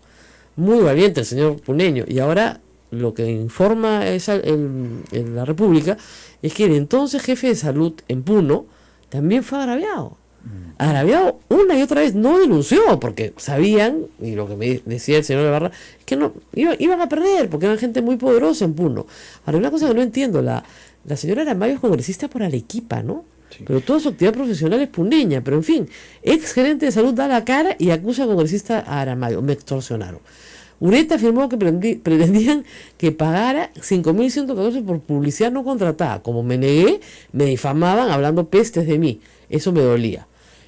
Muy valiente el señor puneño. Y ahora lo que informa la República es que el entonces jefe de salud en Puno también fue agraviado. Agraviado una y otra vez, no denunció, porque sabían, y lo que me decía el señor Ibarra, es que no iban a perder, porque eran gente muy poderosa en Puno. Ahora, una cosa que no entiendo, la señora Aramayo es congresista por Arequipa, ¿no? Sí. Pero toda su actividad profesional es puneña, pero en fin, ex gerente de salud da la cara y acusa al congresista a Aramayo, me extorsionaron. Ureta afirmó que pretendían que pagara 5.114 por publicidad no contratada. Como me negué, me difamaban hablando pestes de mí. Eso me dolía.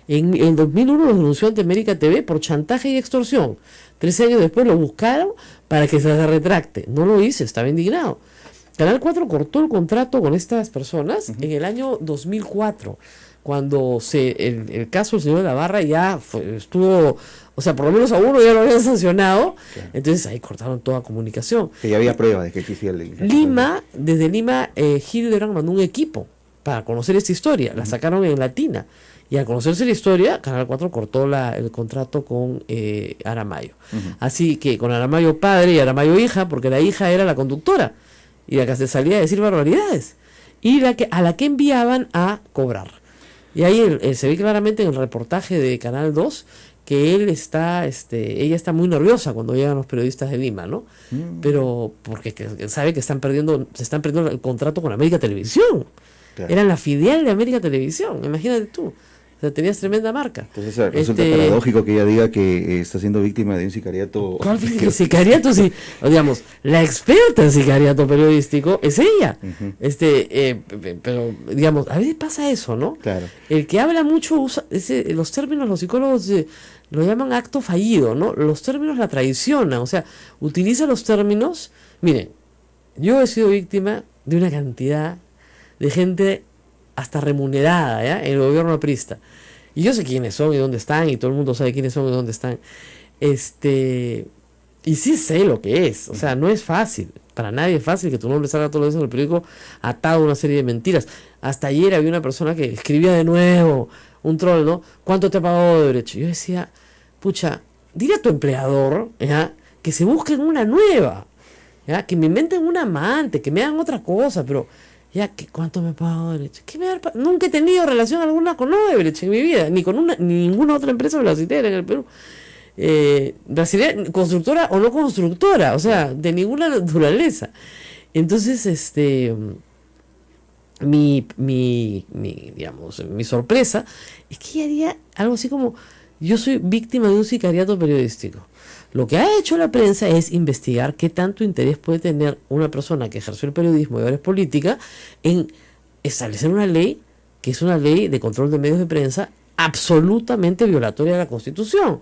En 2001 lo denunció ante América TV por chantaje y extorsión. 13 años después lo buscaron para que se retracte. No lo hice, estaba indignado. Canal 4 cortó el contrato con estas personas en el año 2004, cuando el caso del señor de la Barra ya estuvo... O sea, por lo menos a uno ya lo habían sancionado, claro. Entonces ahí cortaron toda comunicación. Que ya había pruebas de que existía desde Lima, Hildebrand mandó un equipo para conocer esta historia. La sacaron en Latina. Y al conocerse la historia, Canal 4 cortó el contrato con Aramayo. Así que con Aramayo padre y Aramayo hija, porque la hija era la conductora, y la que se salía a decir barbaridades, y a la que enviaban a cobrar. Y ahí se ve claramente en el reportaje de Canal 2 que ella está muy nerviosa cuando llegan los periodistas de Lima, ¿no? Pero porque sabe que se están perdiendo el contrato con América Televisión. Claro. Eran la filial de América Televisión, imagínate tú. O sea, tenías tremenda marca. Entonces resulta paradójico que ella diga que está siendo víctima de un sicariato. ¿Cuál sicariato? Sí, digamos, la experta en sicariato periodístico es ella. Pero, digamos, a veces pasa eso, ¿no? Claro. El que habla mucho usa los términos, los psicólogos lo llaman acto fallido, ¿no? Los términos la traicionan, o sea, utiliza los términos. Miren, yo he sido víctima de una cantidad de gente hasta remunerada, ¿ya?, en el gobierno aprista. Y yo sé quiénes son y dónde están, y todo el mundo sabe quiénes son y dónde están. Y sí sé lo que es. O sea, no es fácil. Para nadie es fácil que tu nombre salga todos los días en el periódico atado a una serie de mentiras. Hasta ayer había una persona que escribía de nuevo, un troll, ¿no? ¿Cuánto te ha pagado Odebrecht? Yo decía, pucha, dile a tu empleador, ¿ya?, que se busquen una nueva, ¿ya?, que me inventen una amante, que me hagan otra cosa, pero... Ya, ¿cuánto me paga Odebrecht? Nunca he tenido relación alguna con Odebrecht en mi vida, ni con ninguna otra empresa brasilera en el Perú. Brasilera, constructora o no constructora, o sea, de ninguna naturaleza. Entonces, mi sorpresa es que ella haría algo así como: yo soy víctima de un sicariato periodístico. Lo que ha hecho la prensa es investigar qué tanto interés puede tener una persona que ejerció el periodismo y ahora es política en establecer una ley que es una ley de control de medios de prensa absolutamente violatoria de la Constitución.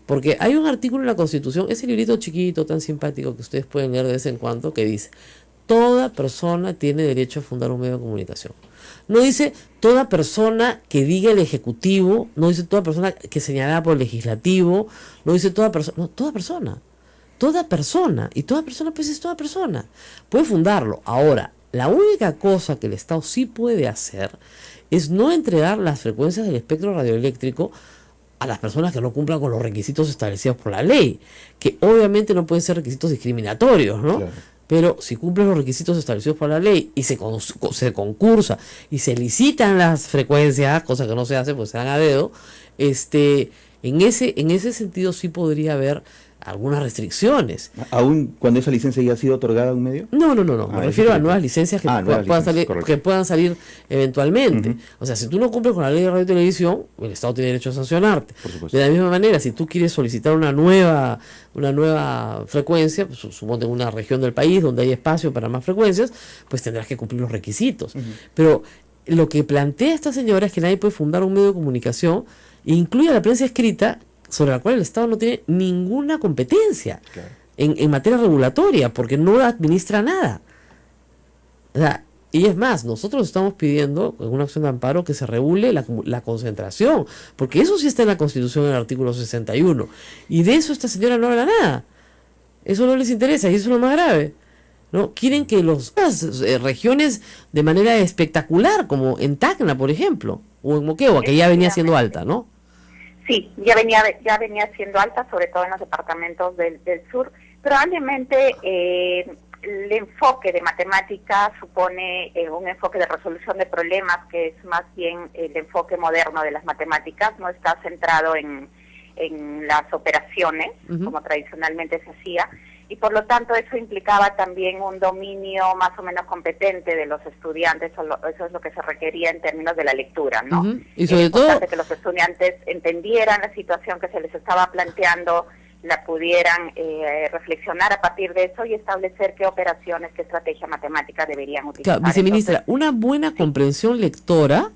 Porque hay un artículo en la Constitución, ese librito chiquito tan simpático que ustedes pueden leer de vez en cuando, que dice: toda persona tiene derecho a fundar un medio de comunicación. No dice toda persona que diga el Ejecutivo, no dice toda persona que señalada por el Legislativo, no dice toda persona, no, toda persona. toda persona, y toda persona pues es toda persona, puede fundarlo. Ahora, la única cosa que el Estado sí puede hacer es no entregar las frecuencias del espectro radioeléctrico a las personas que no cumplan con los requisitos establecidos por la ley, que obviamente no pueden ser requisitos discriminatorios, ¿no? Claro. Pero si cumplen los requisitos establecidos por la ley y se concursa y se licitan las frecuencias, cosa que no se hace, pues se dan a dedo, en ese sentido sí podría haber algunas restricciones. ¿Aún cuando esa licencia ya ha sido otorgada a un medio? No, me refiero a nuevas licencias que puedan salir eventualmente. O sea, si tú no cumples con la ley de radio y televisión, el Estado tiene derecho a sancionarte. De la misma manera, si tú quieres solicitar una nueva frecuencia, pues, suponte en una región del país donde hay espacio para más frecuencias, pues tendrás que cumplir los requisitos. Pero lo que plantea esta señora es que nadie puede fundar un medio de comunicación, incluye la prensa escrita, sobre la cual el Estado no tiene ninguna competencia en materia regulatoria, porque no administra nada. O sea, y es más, nosotros estamos pidiendo en una acción de amparo que se regule la concentración, porque eso sí está en la Constitución, en el artículo 61, y de eso esta señora no habla nada. Eso no les interesa, y eso es lo más grave, ¿no? Quieren que las regiones de manera espectacular, como en Tacna, por ejemplo, o en Moquegua, que ya venía siendo alta, ¿no? Sí, ya venía siendo alta, sobre todo en los departamentos del sur. Probablemente el enfoque de matemática supone un enfoque de resolución de problemas, que es más bien el enfoque moderno de las matemáticas, no está centrado en las operaciones, como tradicionalmente se hacía, y por lo tanto eso implicaba también un dominio más o menos competente de los estudiantes, eso es lo que se requería en términos de la lectura, ¿no? Y sobre todo que los estudiantes entendieran la situación que se les estaba planteando, la pudieran reflexionar a partir de eso y establecer qué operaciones, qué estrategia matemática deberían utilizar. Claro, viceministra, entonces, una buena comprensión lectora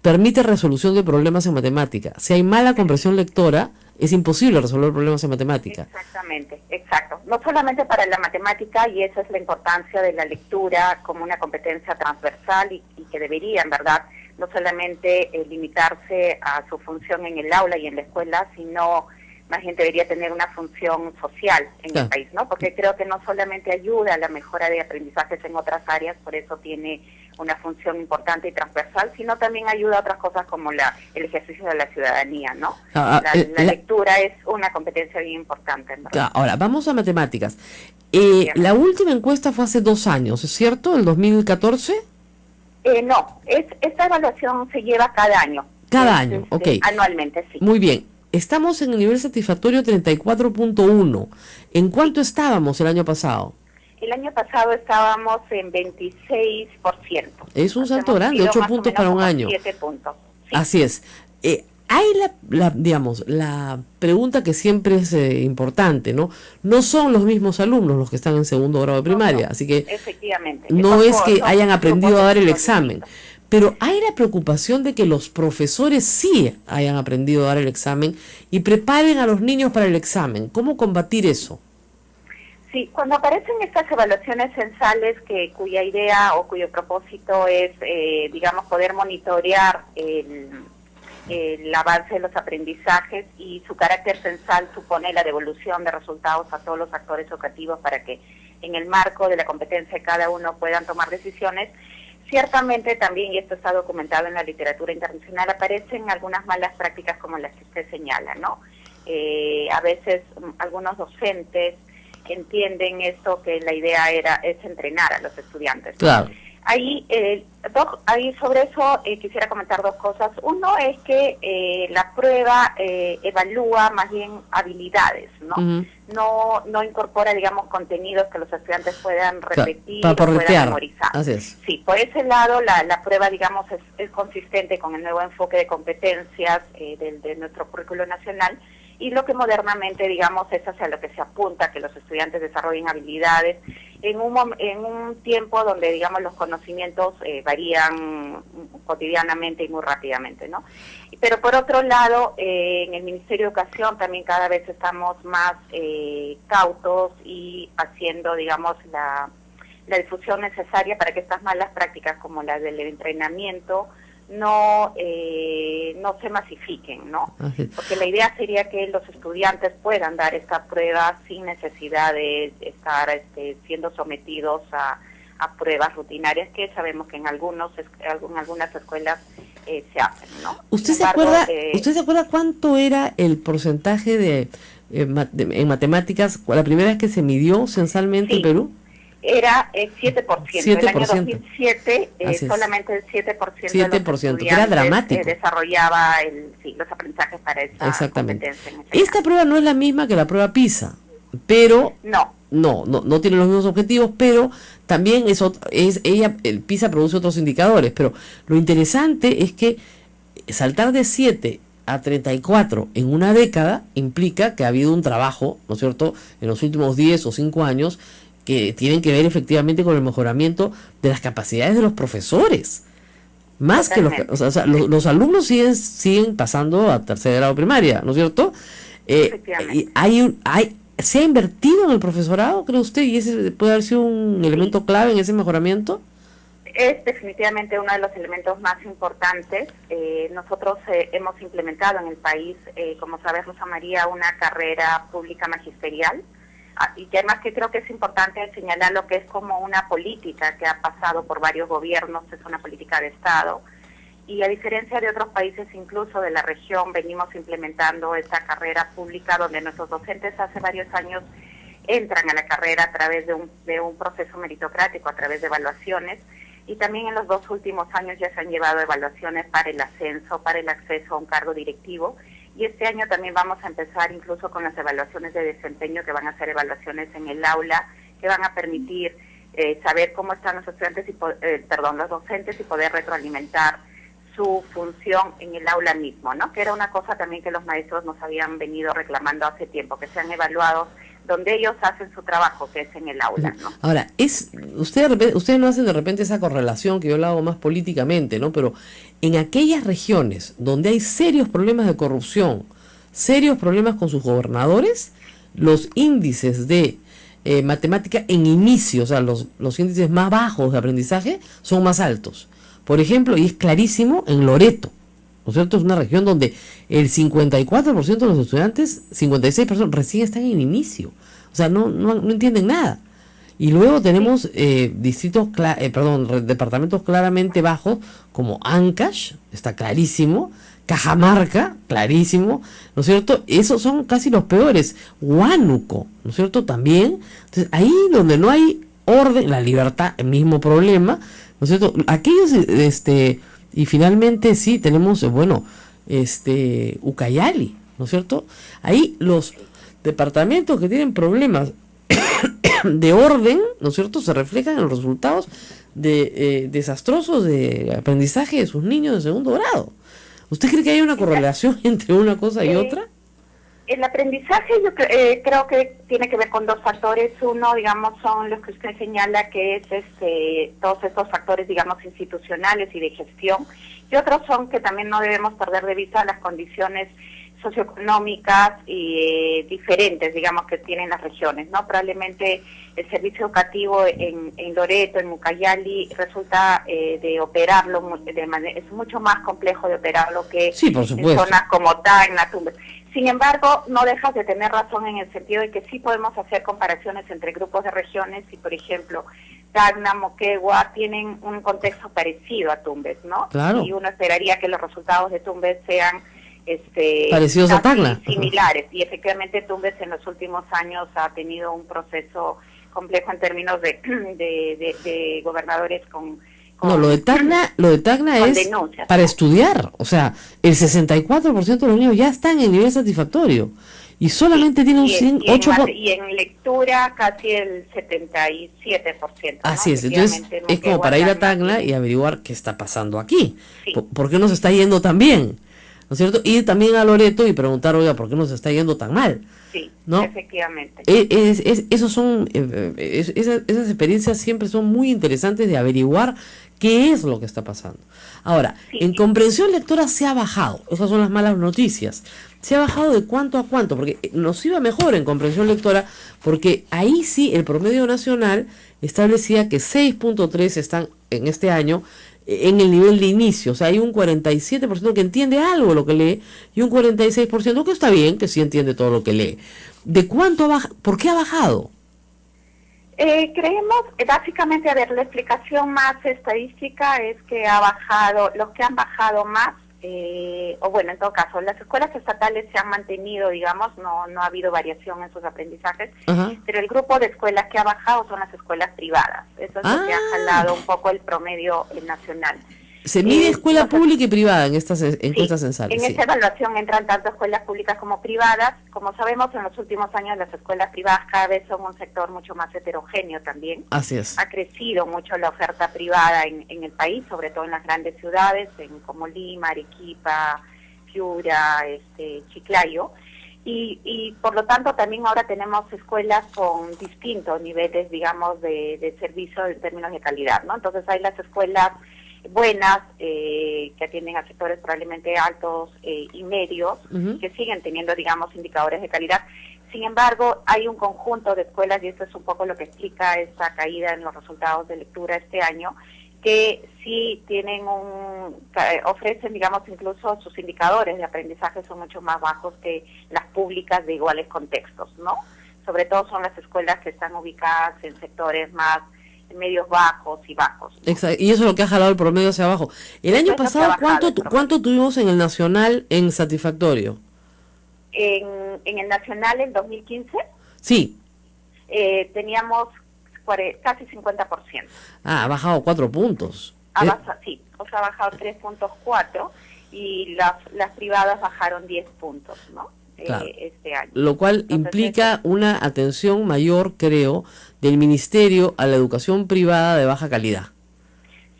permite resolución de problemas en matemática. Si hay mala comprensión lectora, es imposible resolver problemas en matemática. Exactamente, exacto. No solamente para la matemática, y esa es la importancia de la lectura como una competencia transversal y que debería, en verdad, no solamente limitarse a su función en el aula y en la escuela, sino más bien debería tener una función social en el país, ¿no? Porque creo que no solamente ayuda a la mejora de aprendizajes en otras áreas, por eso tiene una función importante y transversal, sino también ayuda a otras cosas como el ejercicio de la ciudadanía, ¿no? La lectura es una competencia bien importante, en verdad. Ahora, vamos a matemáticas. La última encuesta fue hace 2 años, ¿es cierto? ¿El 2014? No, esta evaluación se lleva cada año. Cada año, ok. Anualmente, sí. Muy bien. Estamos en el nivel satisfactorio 34.1. ¿En cuánto estábamos el año pasado? El año pasado estábamos en 26%. Es un salto grande, 8 puntos para un año. 7 puntos. Sí. Así es. Hay la pregunta que siempre es importante, ¿no? No son los mismos alumnos los que están en segundo grado de primaria, así que efectivamente, no es que hayan aprendido a dar el examen. Pero hay la preocupación de que los profesores sí hayan aprendido a dar el examen y preparen a los niños para el examen. ¿Cómo combatir eso? Sí, cuando aparecen estas evaluaciones censales cuya idea o cuyo propósito es, digamos, poder monitorear el avance de los aprendizajes, y su carácter censal supone la devolución de resultados a todos los actores educativos para que en el marco de la competencia de cada uno puedan tomar decisiones. Ciertamente también, y esto está documentado en la literatura internacional, aparecen algunas malas prácticas como las que usted señala, ¿no? A veces algunos docentes entienden esto, que la idea es entrenar a los estudiantes. Claro. Ahí sobre eso quisiera comentar 2 cosas. Uno es que la prueba evalúa más bien habilidades, ¿no? No incorpora, digamos, contenidos que los estudiantes puedan repetir o puedan memorizar. Así es. Sí, por ese lado la prueba, digamos, es consistente con el nuevo enfoque de competencias de nuestro currículo nacional, y lo que modernamente, digamos, es hacia lo que se apunta, que los estudiantes desarrollen habilidades en un tiempo donde, digamos, los conocimientos varían cotidianamente y muy rápidamente, ¿no? Pero por otro lado, en el Ministerio de Educación también cada vez estamos más cautos y haciendo, digamos, la difusión necesaria para que estas malas prácticas como la del entrenamiento no se masifiquen, ¿no? Porque la idea sería que los estudiantes puedan dar esta prueba sin necesidad de estar siendo sometidos a pruebas rutinarias que sabemos que en algunas escuelas se hacen, ¿no? ¿Usted se acuerda cuánto era el porcentaje en matemáticas la primera vez que se midió censalmente en Perú? Era 7%. 7%. En el año 2007 solamente el 7%, de los estudiantes era dramático. Desarrollaba los aprendizajes para esa competencia. Esta prueba no es la misma que la prueba PISA, pero no tiene los mismos objetivos, pero también el PISA produce otros indicadores, pero lo interesante es que saltar de 7 a 34 en una década implica que ha habido un trabajo, ¿no es cierto?, en los últimos 10 o 5 años que tienen que ver efectivamente con el mejoramiento de las capacidades de los profesores. Más Totalmente. Que los alumnos siguen pasando a tercer grado primaria, ¿no es cierto? ¿Se ha invertido en el profesorado, cree usted? ¿Y ese puede haber sido un elemento clave en ese mejoramiento? Es definitivamente uno de los elementos más importantes. Nosotros hemos implementado en el país, como sabes, Rosa María, una carrera pública magisterial, y que además que creo que es importante señalar lo que es como una política que ha pasado por varios gobiernos, es una política de Estado, y a diferencia de otros países, incluso de la región, venimos implementando esta carrera pública donde nuestros docentes hace varios años entran a la carrera a través de un proceso meritocrático, a través de evaluaciones, y también en los 2 últimos años ya se han llevado evaluaciones para el ascenso, para el acceso a un cargo directivo, y este año también vamos a empezar incluso con las evaluaciones de desempeño, que van a ser evaluaciones en el aula, que van a permitir saber cómo están los estudiantes los docentes y poder retroalimentar su función en el aula mismo, ¿no? Que era una cosa también que los maestros nos habían venido reclamando hace tiempo, que sean evaluados donde ellos hacen su trabajo, que es en el aula, ¿no? Ahora, ustedes no hacen de repente esa correlación que yo la hago más políticamente, ¿no? Pero en aquellas regiones donde hay serios problemas de corrupción, serios problemas con sus gobernadores, los índices de matemática en inicio, o sea, los índices más bajos de aprendizaje son más altos. Por ejemplo, y es clarísimo, en Loreto, ¿no es cierto? Es una región donde el 54% de los estudiantes, 56% recién están en inicio. O sea, no entienden nada. Y luego tenemos departamentos claramente bajos, como Ancash, está clarísimo, Cajamarca, clarísimo, ¿no es cierto? Esos son casi los peores. Huánuco, ¿no es cierto? También. Entonces, ahí donde no hay orden, la libertad, el mismo problema, ¿no es cierto? Aquellos, y finalmente sí tenemos, Ucayali, ¿no es cierto? Ahí los departamentos que tienen problemas de orden, ¿no es cierto?, se reflejan en los resultados desastrosos de aprendizaje de sus niños de segundo grado. ¿Usted cree que hay una correlación entre una cosa y otra? El aprendizaje yo creo que tiene que ver con 2 factores. Uno, digamos, son los que usted señala, que es todos estos factores, digamos, institucionales y de gestión. Y otros son que también no debemos perder de vista las condiciones socioeconómicas y diferentes, digamos, que tienen las regiones, ¿no? Probablemente el servicio educativo en Loreto, en Ucayali, resulta de operarlo es mucho más complejo de operarlo que por en zonas como Tacna, Tumbes. Sin embargo, no dejas de tener razón en el sentido de que sí podemos hacer comparaciones entre grupos de regiones y, por ejemplo, Tacna, Moquegua tienen un contexto parecido a Tumbes, ¿no? Claro. Y uno esperaría que los resultados de Tumbes sean parecidos a Tacna, similares, y efectivamente Tumbes en los últimos años ha tenido un proceso complejo en términos de gobernadores con lo de Tacna es denuncias, para estudiar, o sea, el 64% de los niños ya están en nivel satisfactorio y solamente tiene un 8%. Y en lectura casi el 77%. Así es, entonces es como para ir a Tacna y averiguar qué está pasando aquí, por qué nos está yendo tan bien, ¿no es cierto? Ir también a Loreto y preguntar, oiga, ¿por qué nos está yendo tan mal? Sí, ¿no? Efectivamente. Esas experiencias siempre son muy interesantes de averiguar qué es lo que está pasando. Ahora, en comprensión lectora se ha bajado, esas son las malas noticias. Se ha bajado de cuánto a cuánto, porque nos iba mejor en comprensión lectora, porque ahí sí el promedio nacional establecía que 6.3 están en este año en el nivel de inicio. O sea, hay un 47% que entiende algo de lo que lee y un 46% que está bien, que sí entiende todo lo que lee. ¿De cuánto ha bajado? ¿Por qué ha bajado? Creemos, básicamente, a ver, la explicación más estadística es que ha bajado, los que han bajado más, o bueno, en todo caso, las escuelas estatales se han mantenido, digamos, no ha habido variación en sus aprendizajes, pero el grupo de escuelas que ha bajado son las escuelas privadas. Eso es lo que ha jalado un poco el promedio nacional. Se mide escuela pública y privada en estas encuestas censales. En esta evaluación entran tanto escuelas públicas como privadas. Como sabemos, en los últimos años las escuelas privadas cada vez son un sector mucho más heterogéneo también. Así es. Ha crecido mucho la oferta privada en el país, sobre todo en las grandes ciudades, como Lima, Arequipa, Piura, Chiclayo. Y por lo tanto también ahora tenemos escuelas con distintos niveles, digamos, de servicio en términos de calidad, ¿no? Entonces hay las escuelas buenas, que atienden a sectores probablemente altos y medios, que siguen teniendo, digamos, indicadores de calidad. Sin embargo, hay un conjunto de escuelas, y esto es un poco lo que explica esta caída en los resultados de lectura este año, que sí tienen ofrecen, digamos, incluso sus indicadores de aprendizaje son mucho más bajos que las públicas de iguales contextos, ¿no? Sobre todo son las escuelas que están ubicadas en sectores más medios bajos y bajos, ¿no? Exacto, y eso es lo que ha jalado el promedio hacia abajo. El año pasado, ¿cuánto tuvimos en el nacional en satisfactorio? En el nacional, en 2015, sí, teníamos casi 50%. Ah, ha bajado 4 puntos. Sí, o sea, ha bajado 3.4 y las privadas bajaron 10 puntos, ¿no? Claro. Este año. Lo cual implica una atención mayor, creo, del Ministerio a la educación privada de baja calidad.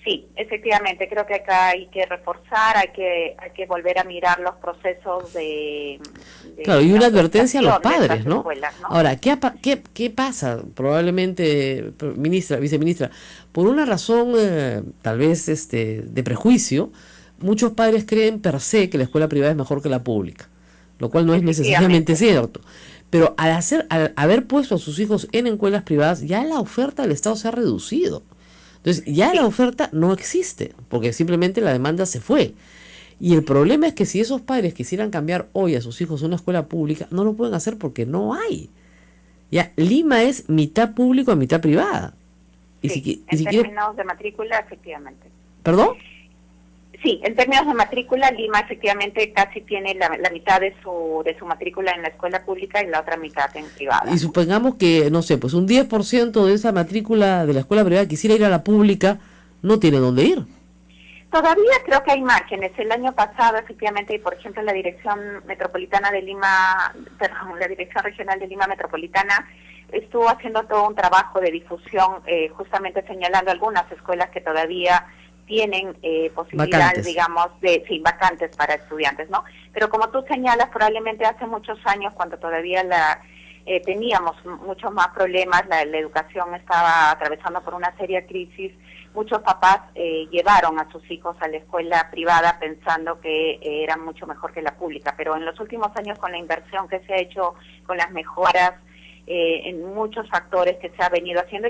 Sí, efectivamente, creo que acá hay que reforzar, hay que volver a mirar los procesos de claro, y una advertencia a los padres, ¿no? Escuelas, ¿no? Ahora, ¿qué pasa? Probablemente, viceministra, por una razón tal vez de prejuicio, muchos padres creen per se que la escuela privada es mejor que la pública, lo cual no es necesariamente cierto. Pero al haber puesto a sus hijos en escuelas privadas, ya la oferta del Estado se ha reducido. Entonces, ya la oferta no existe, porque simplemente la demanda se fue. Y el problema es que si esos padres quisieran cambiar hoy a sus hijos a una escuela pública, no lo pueden hacer porque no hay. Ya, Lima es mitad público a mitad privada. Sí, en términos de matrícula, efectivamente. ¿Perdón? Sí, en términos de matrícula, Lima efectivamente casi tiene la mitad de su matrícula en la escuela pública y la otra mitad en privada. Y supongamos que, no sé, pues un 10% de esa matrícula de la escuela privada quisiera ir a la pública, no tiene dónde ir. Todavía creo que hay márgenes. El año pasado, efectivamente, y por ejemplo, la Dirección Metropolitana de Lima, la Dirección Regional de Lima Metropolitana estuvo haciendo todo un trabajo de difusión, justamente señalando algunas escuelas que todavía tienen posibilidades, vacantes, digamos, vacantes para estudiantes, ¿no? Pero como tú señalas, probablemente hace muchos años, cuando todavía teníamos muchos más problemas, la educación estaba atravesando por una seria crisis, muchos papás llevaron a sus hijos a la escuela privada pensando que era mucho mejor que la pública, pero en los últimos años, con la inversión que se ha hecho, con las mejoras en muchos factores que se ha venido haciendo,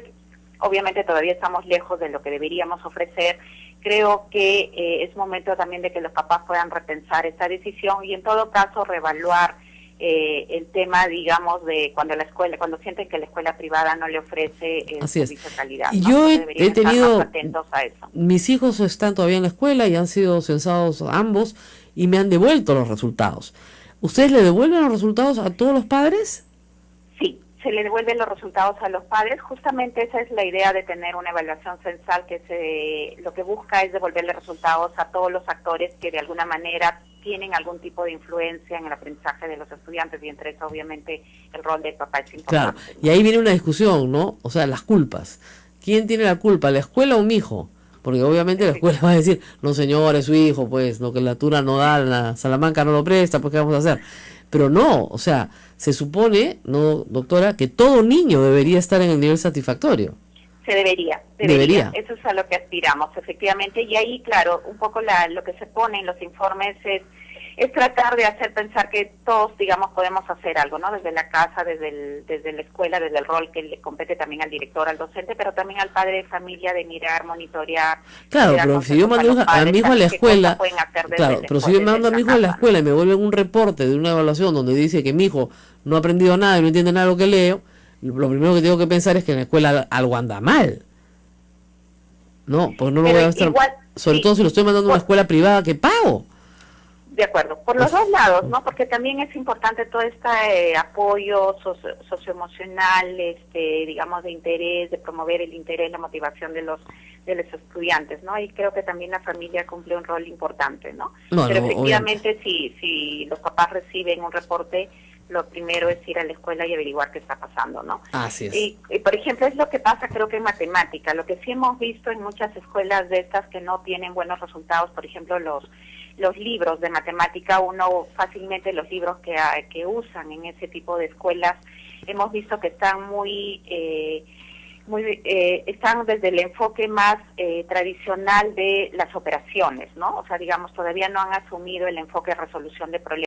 obviamente todavía estamos lejos de lo que deberíamos ofrecer. Creo que es momento también de que los papás puedan repensar esta decisión y en todo caso reevaluar el tema, digamos, de cuando sienten que la escuela privada no le ofrece servicio de calidad, ¿no? Yo he tenido, atentos a eso. Mis hijos están todavía en la escuela y han sido censados ambos y me han devuelto los resultados. ¿Ustedes le devuelven los resultados a todos los padres? Sí, se le devuelven los resultados a los padres. Justamente esa es la idea de tener una evaluación censal que lo que busca es devolverle resultados a todos los actores que de alguna manera tienen algún tipo de influencia en el aprendizaje de los estudiantes y entre eso obviamente el rol del papá es importante. Claro, y ahí viene una discusión, ¿no? O sea, las culpas. ¿Quién tiene la culpa, la escuela o mi hijo? Porque obviamente la escuela va a decir, no señor, es su hijo, pues, lo que la altura no da, la Salamanca no lo presta, pues ¿qué vamos a hacer? Pero no, o sea, se supone, no, doctora, que todo niño debería estar en el nivel satisfactorio. Se debería. Eso es a lo que aspiramos, efectivamente. Y ahí, claro, un poco lo que se pone en los informes es es tratar de hacer pensar que todos, digamos, podemos hacer algo, ¿no? Desde la casa, desde la escuela, desde el rol que le compete también al director, al docente, pero también al padre de familia, de mirar, monitorear. Claro, pero si yo mando a mi hijo a la escuela, claro, pero si yo mando a mi hijo a la escuela y me vuelven un reporte de una evaluación donde dice que mi hijo no ha aprendido nada y no entiende nada de lo que leo, lo primero que tengo que pensar es que en la escuela algo anda mal. No, pues no lo voy a estar, igual, sobre todo si lo estoy mandando a una escuela privada que pago. De acuerdo, por los dos lados, ¿no? Porque también es importante todo este apoyo socioemocional, digamos, de interés, de promover el interés, la motivación de los estudiantes, ¿no? Y creo que también la familia cumple un rol importante, ¿no? Pero efectivamente, si los papás reciben un reporte, lo primero es ir a la escuela y averiguar qué está pasando, ¿no? Así es. Y por ejemplo, es lo que pasa, creo que en matemática. Lo que sí hemos visto en muchas escuelas de estas que no tienen buenos resultados, por ejemplo, los libros de matemática, uno fácilmente los libros que usan en ese tipo de escuelas, hemos visto que están están desde el enfoque más tradicional de las operaciones, ¿no? O sea, digamos, todavía no han asumido el enfoque de resolución de problemas.